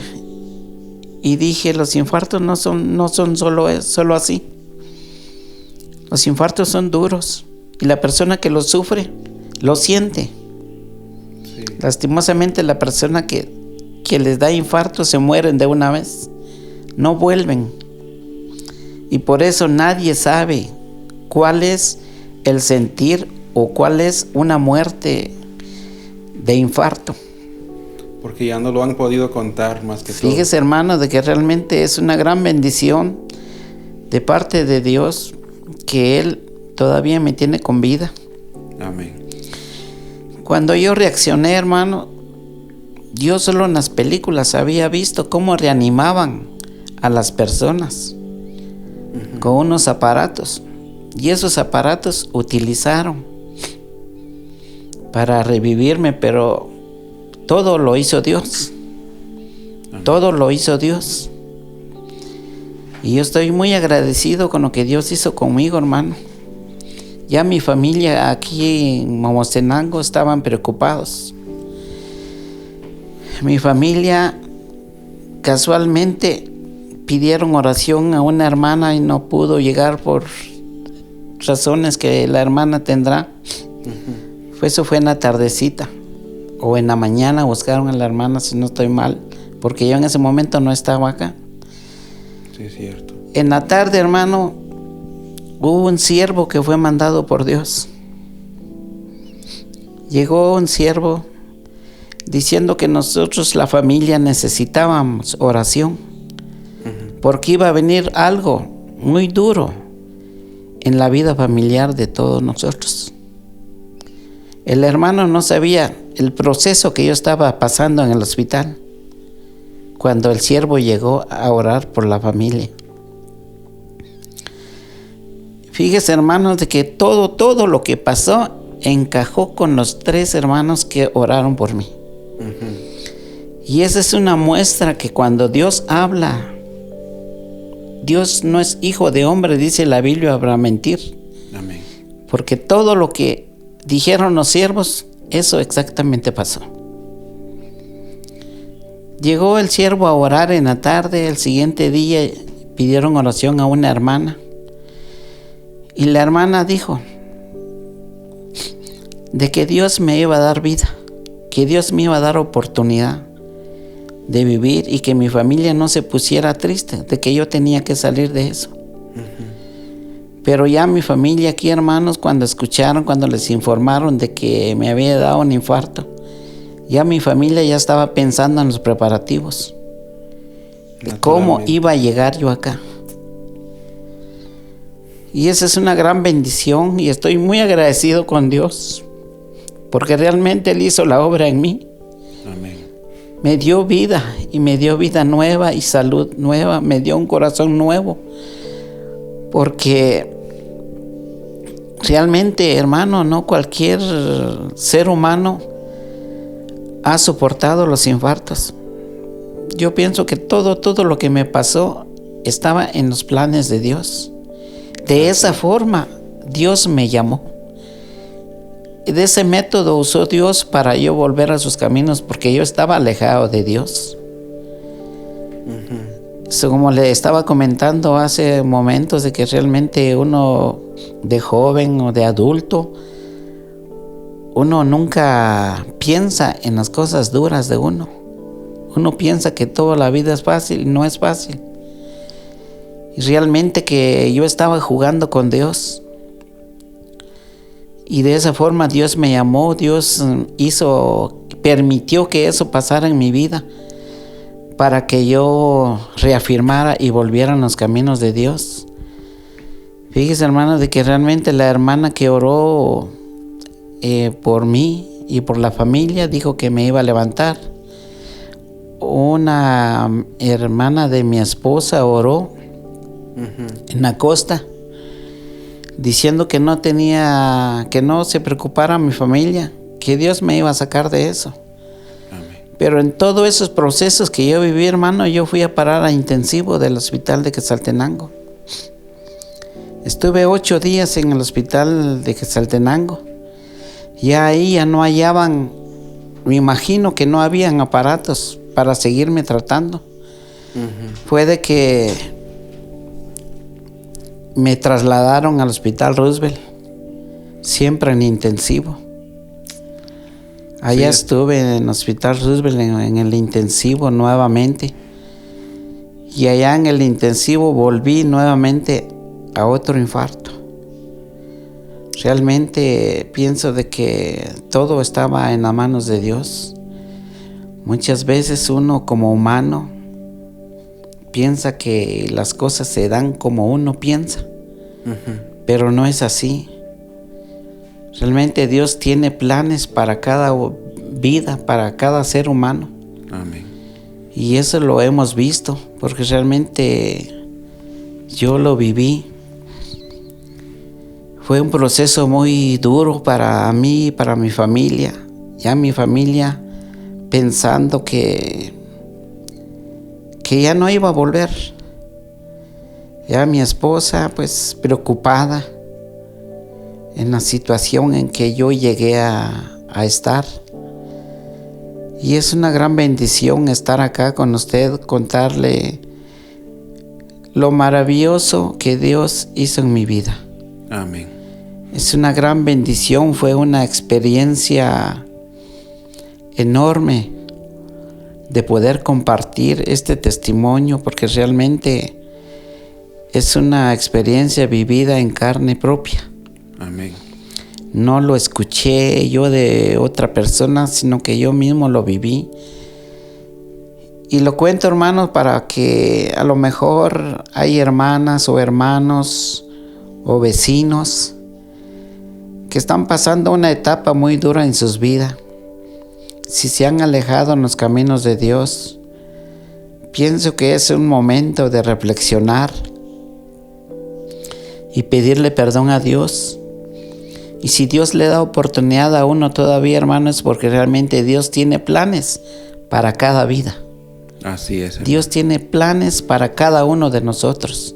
Speaker 1: y dije, los infartos no son solo así. Los infartos son duros, y la persona que los sufre, lo siente.
Speaker 2: Sí.
Speaker 1: Lastimosamente la persona que les da infarto se mueren de una vez, no vuelven. Y por eso nadie sabe cuál es el sentir o cuál es una muerte de infarto.
Speaker 2: Porque ya no lo han podido contar más que todo.
Speaker 1: Fíjese, hermano, de que realmente es una gran bendición de parte de Dios que Él todavía me tiene con vida.
Speaker 2: Amén.
Speaker 1: Cuando yo reaccioné, hermano, yo solo en las películas había visto cómo reanimaban a las personas con unos aparatos. Y esos aparatos utilizaron para revivirme, pero todo lo hizo Dios. Todo lo hizo Dios. Y yo estoy muy agradecido con lo que Dios hizo conmigo, hermano. Ya mi familia aquí en Momostenango estaban preocupados. Mi familia casualmente pidieron oración a una hermana y no pudo llegar por razones que la hermana tendrá. Eso fue en la tardecita o en la mañana buscaron a la hermana, si no estoy mal, porque yo en ese momento no estaba acá.
Speaker 2: Sí, es cierto.
Speaker 1: En la tarde, hermano, hubo un siervo que fue mandado por Dios. Llegó un siervo diciendo que nosotros, la familia, necesitábamos oración, porque iba a venir algo muy duro en la vida familiar de todos nosotros. El hermano no sabía el proceso que yo estaba pasando en el hospital cuando el siervo llegó a orar por la familia. Fíjese, hermanos, de que todo lo que pasó encajó con los 3 hermanos que oraron por mí. Y esa es una muestra que cuando Dios habla, Dios no es hijo de hombre, dice la Biblia, para mentir.
Speaker 2: Amén.
Speaker 1: Porque todo lo que dijeron los siervos, eso exactamente pasó. Llegó el siervo a orar en la tarde. El siguiente día pidieron oración a una hermana. Y la hermana dijo de que Dios me iba a dar vida, que Dios me iba a dar oportunidad de vivir y que mi familia no se pusiera triste, de que yo tenía que salir de eso. Pero ya mi familia aquí, hermanos, cuando escucharon, cuando les informaron de que me había dado un infarto, ya mi familia ya estaba pensando en los preparativos de cómo iba a llegar yo acá. Y esa es una gran bendición y estoy muy agradecido con Dios porque realmente Él hizo la obra en mí.
Speaker 2: Amén.
Speaker 1: Me dio vida y me dio vida nueva y salud nueva, me dio un corazón nuevo. Porque realmente, hermano, no cualquier ser humano ha soportado los infartos. Yo pienso que todo lo que me pasó estaba en los planes de Dios. De esa forma, Dios me llamó. De ese método usó Dios para yo volver a sus caminos, porque yo estaba alejado de Dios. Como le estaba comentando hace momentos, de que realmente uno de joven o de adulto, uno nunca piensa en las cosas duras de uno. Uno piensa que toda la vida es fácil y no es fácil. Y realmente que yo estaba jugando con Dios. Y de esa forma Dios me llamó, Dios permitió que eso pasara en mi vida para que yo reafirmara y volviera en los caminos de Dios. Fíjese, hermano, de que realmente la hermana que oró por mí y por la familia dijo que me iba a levantar. Una hermana de mi esposa oró en la costa, diciendo que no se preocupara mi familia, que Dios me iba a sacar de eso.
Speaker 2: Amén.
Speaker 1: Pero en todos esos procesos que yo viví, hermano, yo fui a parar a intensivo del hospital de Quetzaltenango. Estuve 8 días en el hospital de Quetzaltenango. Ya ahí ya no hallaban, me imagino que no habían aparatos para seguirme tratando. Fue de que me trasladaron al hospital Roosevelt, siempre en intensivo. Allá estuve en el hospital Roosevelt en el intensivo nuevamente. Y allá en el intensivo volví nuevamente a otro infarto. Realmente pienso de que todo estaba en las manos de Dios. Muchas veces uno como humano piensa que las cosas se dan como uno piensa, pero no es así. Realmente Dios tiene planes para cada vida, para cada ser humano.
Speaker 2: Amén.
Speaker 1: Y eso lo hemos visto, porque realmente yo lo viví. Fue un proceso muy duro para mí y para mi familia. Ya mi familia pensando que ya no iba a volver. Ya mi esposa pues preocupada en la situación en que yo llegué a estar. Y es una gran bendición estar acá con usted, contarle lo maravilloso que Dios hizo en mi vida.
Speaker 2: Amén.
Speaker 1: Es una gran bendición, fue una experiencia enorme de poder compartir este testimonio, porque realmente es una experiencia vivida en carne propia.
Speaker 2: Amén.
Speaker 1: No lo escuché yo de otra persona, sino que yo mismo lo viví. Y lo cuento, hermanos, para que a lo mejor hay hermanas o hermanos o vecinos que están pasando una etapa muy dura en sus vidas. Si se han alejado en los caminos de Dios, pienso que es un momento de reflexionar y pedirle perdón a Dios. Y si Dios le da oportunidad a uno todavía, hermano, es porque realmente Dios tiene planes para cada vida.
Speaker 2: Así es, hermano.
Speaker 1: Dios tiene planes para cada uno de nosotros.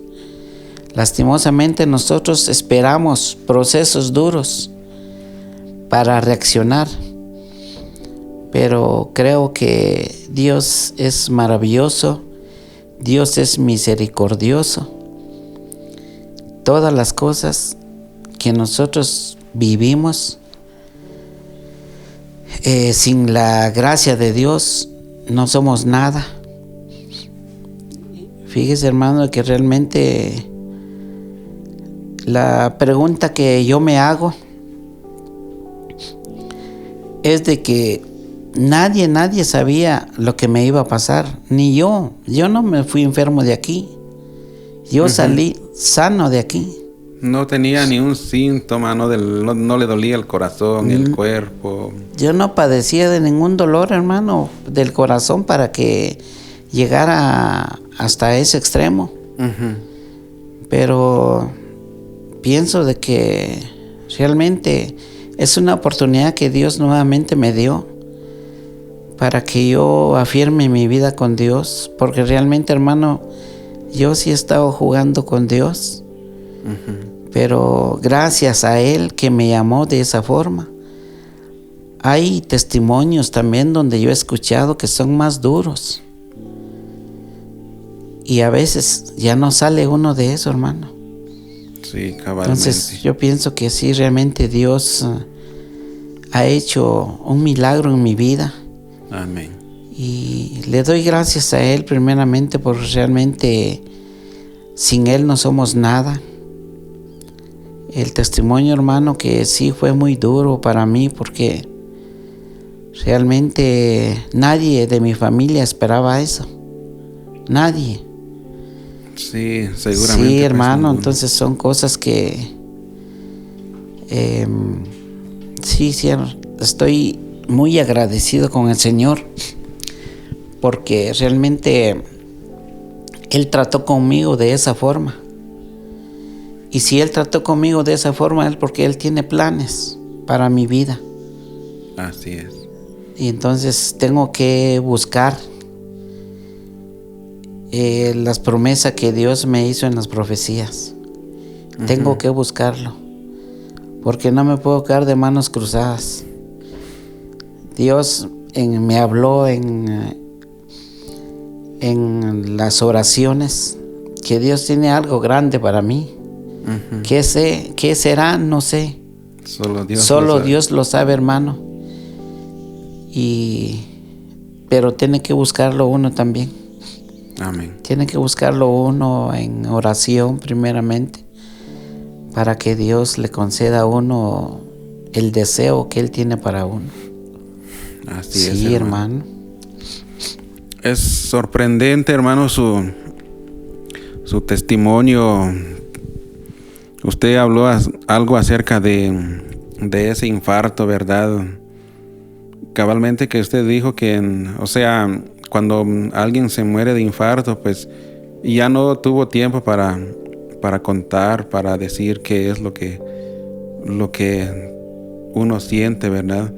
Speaker 1: Lastimosamente nosotros esperamos procesos duros para reaccionar. Pero creo que Dios es maravilloso. Dios es misericordioso. Todas las cosas que nosotros vivimos sin la gracia de Dios no somos nada. Fíjese, hermano, que realmente la pregunta que yo me hago es de que nadie sabía lo que me iba a pasar, ni yo. Yo no me fui enfermo de aquí. Yo salí sano de aquí.
Speaker 2: No tenía ni un síntoma, no le dolía el corazón, el cuerpo.
Speaker 1: Yo no padecía de ningún dolor, hermano, del corazón para que llegara hasta ese extremo. Pero pienso de que realmente es una oportunidad que Dios nuevamente me dio para que yo afirme mi vida con Dios, porque realmente, hermano, yo sí he estado jugando con Dios. Pero gracias a Él que me llamó de esa forma. Hay testimonios también donde yo he escuchado que son más duros. Y a veces ya no sale uno de eso, hermano.
Speaker 2: Sí, cabalmente.
Speaker 1: Entonces yo pienso que sí, realmente Dios ha hecho un milagro en mi vida.
Speaker 2: Amén.
Speaker 1: Y le doy gracias a Él primeramente porque realmente sin Él no somos nada. El testimonio, hermano, que sí fue muy duro para mí porque realmente nadie de mi familia esperaba eso. Nadie.
Speaker 2: Sí, seguramente.
Speaker 1: Sí, hermano, pues, entonces son cosas que sí, estoy muy agradecido con el Señor porque realmente Él trató conmigo de esa forma. Y si Él trató conmigo de esa forma, es porque Él tiene planes para mi vida.
Speaker 2: Así es.
Speaker 1: Y entonces tengo que buscar las promesas que Dios me hizo en las profecías. Tengo que buscarlo, porque no me puedo quedar de manos cruzadas. Dios me habló en las oraciones que Dios tiene algo grande para mí. ¿Qué será? No sé. Solo Dios lo sabe, hermano. Pero tiene que buscarlo uno también.
Speaker 2: Amén.
Speaker 1: Tiene que buscarlo uno en oración primeramente, para que Dios le conceda a uno el deseo que Él tiene para uno.
Speaker 2: Así
Speaker 1: sí,
Speaker 2: es,
Speaker 1: hermano.
Speaker 2: Es sorprendente, hermano, su testimonio. Usted habló algo acerca de ese infarto, ¿verdad? Cabalmente que usted dijo que, cuando alguien se muere de infarto, pues ya no tuvo tiempo para contar, para decir qué es lo que uno siente, ¿verdad?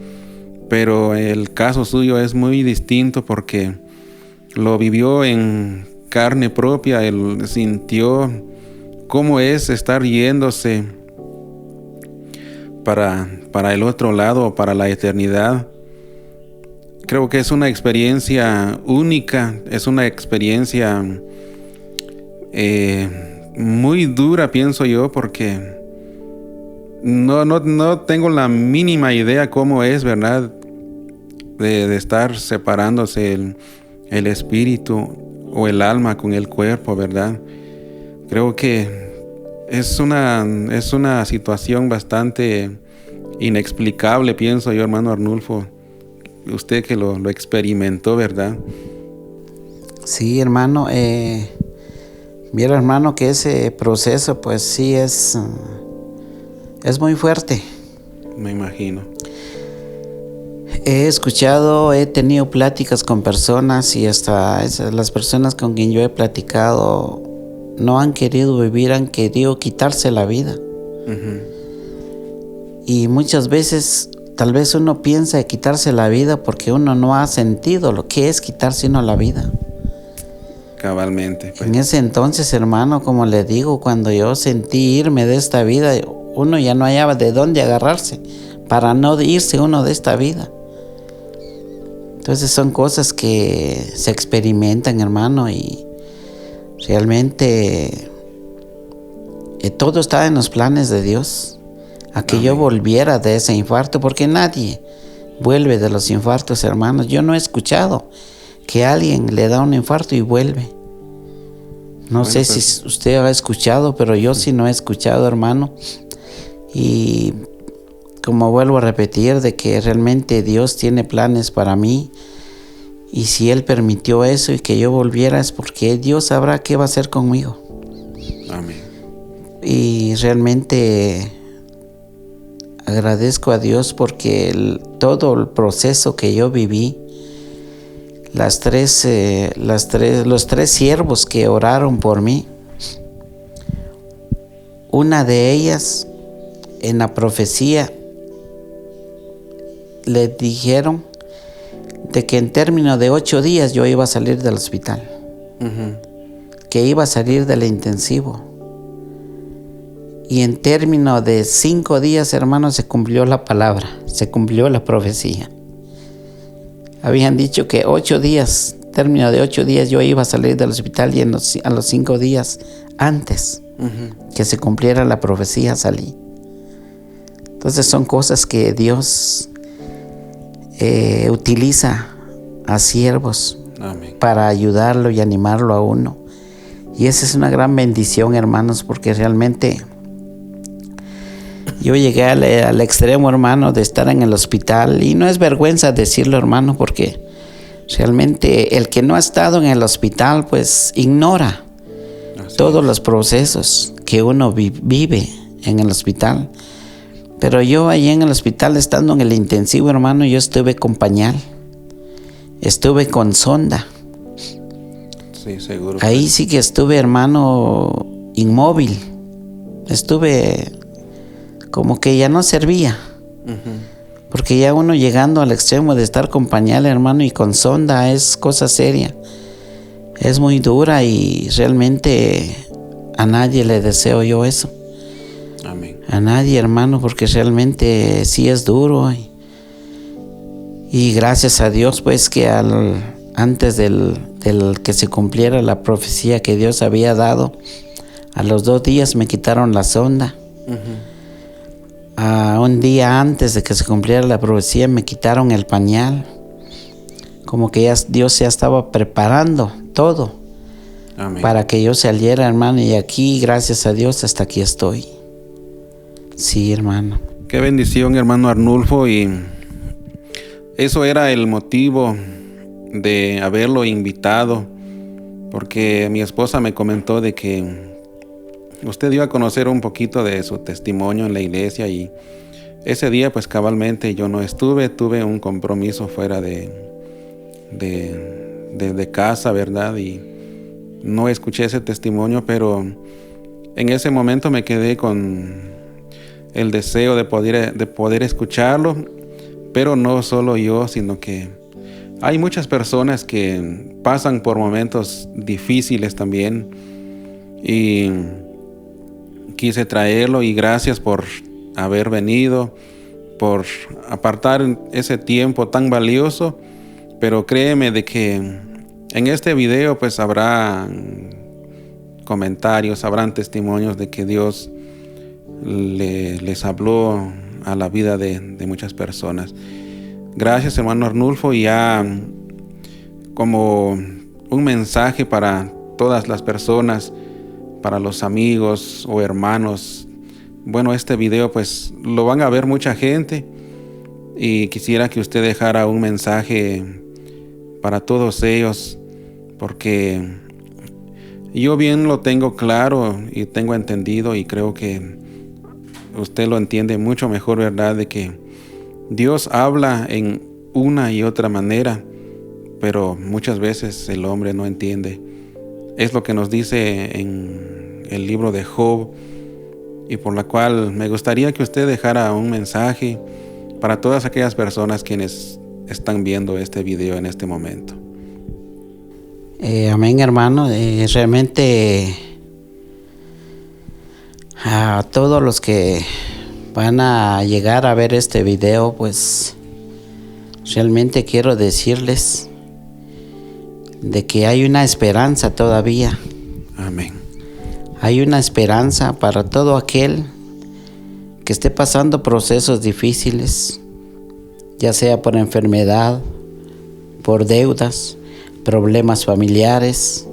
Speaker 2: Pero el caso suyo es muy distinto porque lo vivió en carne propia. Él sintió cómo es estar yéndose para el otro lado, para la eternidad. Creo que es una experiencia única, es una experiencia muy dura, pienso yo, porque no tengo la mínima idea cómo es, ¿verdad? De estar separándose el espíritu o el alma con el cuerpo, ¿verdad? Creo que es una situación bastante inexplicable, pienso yo, hermano Arnulfo. Usted que lo experimentó, ¿verdad?
Speaker 1: Sí, hermano. Mira, hermano, que ese proceso, pues sí es muy fuerte.
Speaker 2: Me imagino.
Speaker 1: He tenido pláticas con personas y hasta las personas con quien yo he platicado no han querido vivir, han querido quitarse la vida. Uh-huh. Y muchas veces tal vez uno piensa de quitarse la vida porque uno no ha sentido lo que es quitarse uno la vida.
Speaker 2: Cabalmente.
Speaker 1: Pues. En ese entonces, hermano, como le digo, cuando yo sentí irme de esta vida, uno ya no hallaba de dónde agarrarse para no irse uno de esta vida. Entonces son cosas que se experimentan, hermano, y realmente todo estaba en los planes de Dios. A que yo volviera de ese infarto, porque nadie vuelve de los infartos, hermanos. Yo no he escuchado que alguien le da un infarto y vuelve. No sé si usted ha escuchado, pero yo sí no he escuchado, hermano. Y como vuelvo a repetir, de que realmente Dios tiene planes para mí. Y si Él permitió eso y que yo volviera, es porque Dios sabrá qué va a hacer conmigo.
Speaker 2: Amén.
Speaker 1: Y realmente agradezco a Dios porque todo el proceso que yo viví, los tres siervos que oraron por mí, una de ellas en la profecía le dijeron de que en términos de 8 días yo iba a salir del hospital, que iba a salir del intensivo. Y en términos de 5 días, hermanos, se cumplió la palabra, se cumplió la profecía. Habían dicho que 8 días, término de 8 días, yo iba a salir del hospital y a los 5 días antes que se cumpliera la profecía salí. Entonces son cosas que Dios utiliza a siervos. Amén. Para ayudarlo y animarlo a uno. Y esa es una gran bendición, hermanos, porque realmente yo llegué al extremo, hermano, de estar en el hospital. Y no es vergüenza decirlo, hermano, porque realmente el que no ha estado en el hospital, pues ignora todos los procesos que uno vive en el hospital. Pero yo allí en el hospital, estando en el intensivo, hermano, yo estuve con pañal, estuve con sonda.
Speaker 2: Sí, seguro.
Speaker 1: Ahí sí que estuve, hermano, inmóvil. Estuve como que ya no servía. Porque ya uno llegando al extremo de estar con pañal, hermano, y con sonda es cosa seria. Es muy dura y realmente a nadie le deseo yo eso.
Speaker 2: Amén.
Speaker 1: A nadie, hermano, porque realmente sí es duro. Y gracias a Dios, pues, que antes del que se cumpliera la profecía que Dios había dado, a los 2 días me quitaron la sonda. Un día antes de que se cumpliera la profecía me quitaron el pañal. Como que ya Dios ya estaba preparando todo
Speaker 2: Amén.
Speaker 1: para que yo saliera, hermano, y aquí, gracias a Dios, hasta aquí estoy. Sí, hermano.
Speaker 2: Qué bendición, hermano Arnulfo, y eso era el motivo de haberlo invitado, porque mi esposa me comentó de que usted iba a conocer un poquito de su testimonio en la iglesia, y ese día pues cabalmente yo no estuve, tuve un compromiso fuera de casa, ¿verdad? Y no escuché ese testimonio, pero en ese momento me quedé con el deseo de poder escucharlo, pero no solo yo, sino que hay muchas personas que pasan por momentos difíciles también, y quise traerlo, y gracias por haber venido, por apartar ese tiempo tan valioso. Pero créeme de que en este video pues habrá comentarios, habrán testimonios de que Dios les habló a la vida de muchas personas. Gracias, hermano Arnulfo, y ya como un mensaje para todas las personas, para los amigos o hermanos. Bueno, este video pues lo van a ver mucha gente, y quisiera que usted dejara un mensaje para todos ellos, porque yo bien lo tengo claro y tengo entendido, y creo que usted lo entiende mucho mejor, ¿verdad? De que Dios habla en una y otra manera, pero muchas veces el hombre no entiende. Es lo que nos dice en el libro de Job, y por la cual me gustaría que usted dejara un mensaje para todas aquellas personas quienes están viendo este video en este momento.
Speaker 1: Amén, hermano. Realmente a todos los que van a llegar a ver este video, pues realmente quiero decirles de que hay una esperanza todavía.
Speaker 2: Amén.
Speaker 1: Hay una esperanza para todo aquel que esté pasando procesos difíciles, ya sea por enfermedad, por deudas, problemas familiares.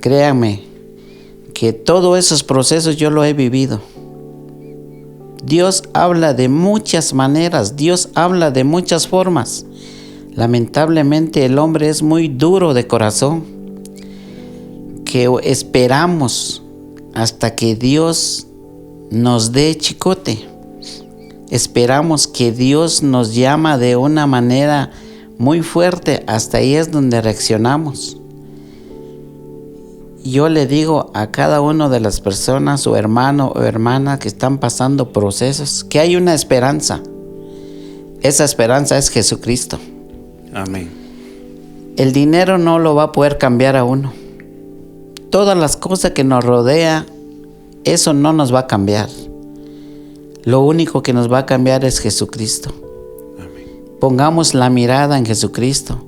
Speaker 1: Créanme que todos esos procesos yo lo he vivido. Dios habla de muchas maneras, Dios habla de muchas formas. Lamentablemente el hombre es muy duro de corazón, que esperamos hasta que Dios nos dé chicote. Esperamos que Dios nos llama de una manera muy fuerte, hasta ahí es donde reaccionamos. Yo le digo a cada una de las personas, o hermano o hermana que están pasando procesos, que hay una esperanza. Esa esperanza es Jesucristo.
Speaker 2: Amén.
Speaker 1: El dinero no lo va a poder cambiar a uno. Todas las cosas que nos rodea, eso no nos va a cambiar. Lo único que nos va a cambiar es Jesucristo.
Speaker 2: Amén.
Speaker 1: Pongamos la mirada en Jesucristo.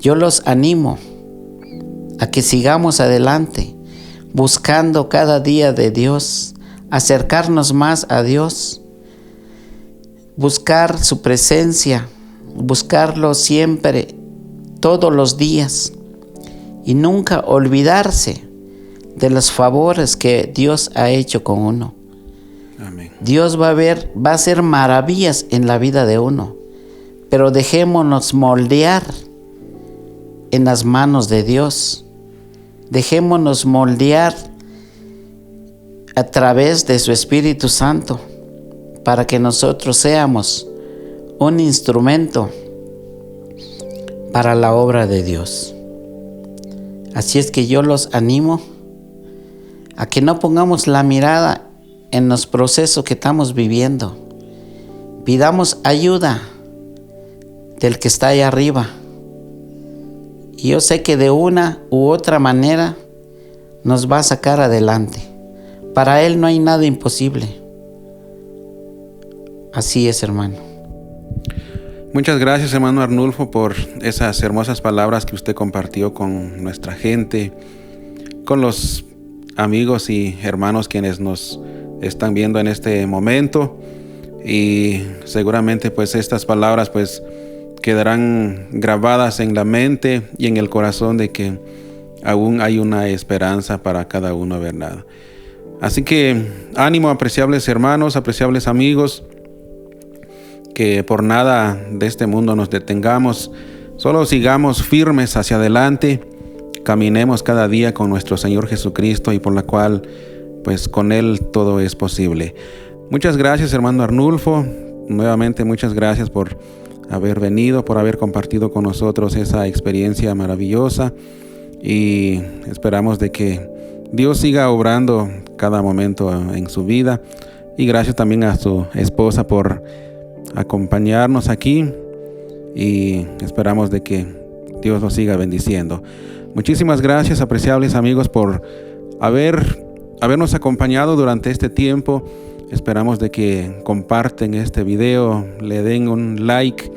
Speaker 1: Yo los animo a que sigamos adelante, buscando cada día de Dios, acercarnos más a Dios, buscar su presencia, buscarlo siempre, todos los días, y nunca olvidarse de los favores que Dios ha hecho con uno.
Speaker 2: Amén.
Speaker 1: Dios va a hacer maravillas en la vida de uno, pero dejémonos moldear en las manos de Dios. Dejémonos moldear a través de su Espíritu Santo, para que nosotros seamos un instrumento para la obra de Dios. Así es que yo los animo a que no pongamos la mirada en los procesos que estamos viviendo. Pidamos ayuda del que está allá arriba. Y yo sé que de una u otra manera nos va a sacar adelante. Para Él no hay nada imposible. Así es, hermano.
Speaker 2: Muchas gracias, hermano Arnulfo, por esas hermosas palabras que usted compartió con nuestra gente, con los amigos y hermanos quienes nos están viendo en este momento. Y seguramente pues estas palabras pues quedarán grabadas en la mente y en el corazón de que aún hay una esperanza para cada uno, ¿verdad? Así que ánimo, apreciables hermanos, apreciables amigos, que por nada de este mundo nos detengamos, solo sigamos firmes hacia adelante, caminemos cada día con nuestro Señor Jesucristo y por la cual, pues con Él todo es posible. Muchas gracias, hermano Arnulfo, nuevamente muchas gracias por haber venido, por haber compartido con nosotros esa experiencia maravillosa y esperamos de que Dios siga obrando cada momento en su vida y gracias también a su esposa por acompañarnos aquí y esperamos de que Dios los siga bendiciendo. Muchísimas gracias, apreciables amigos, por habernos acompañado durante este tiempo. Esperamos de que comparten este video, le den un like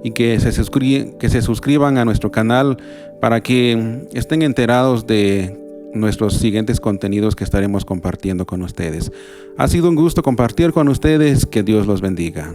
Speaker 2: y que se suscriban a nuestro canal para que estén enterados de nuestros siguientes contenidos que estaremos compartiendo con ustedes. Ha sido un gusto compartir con ustedes. Que Dios los bendiga.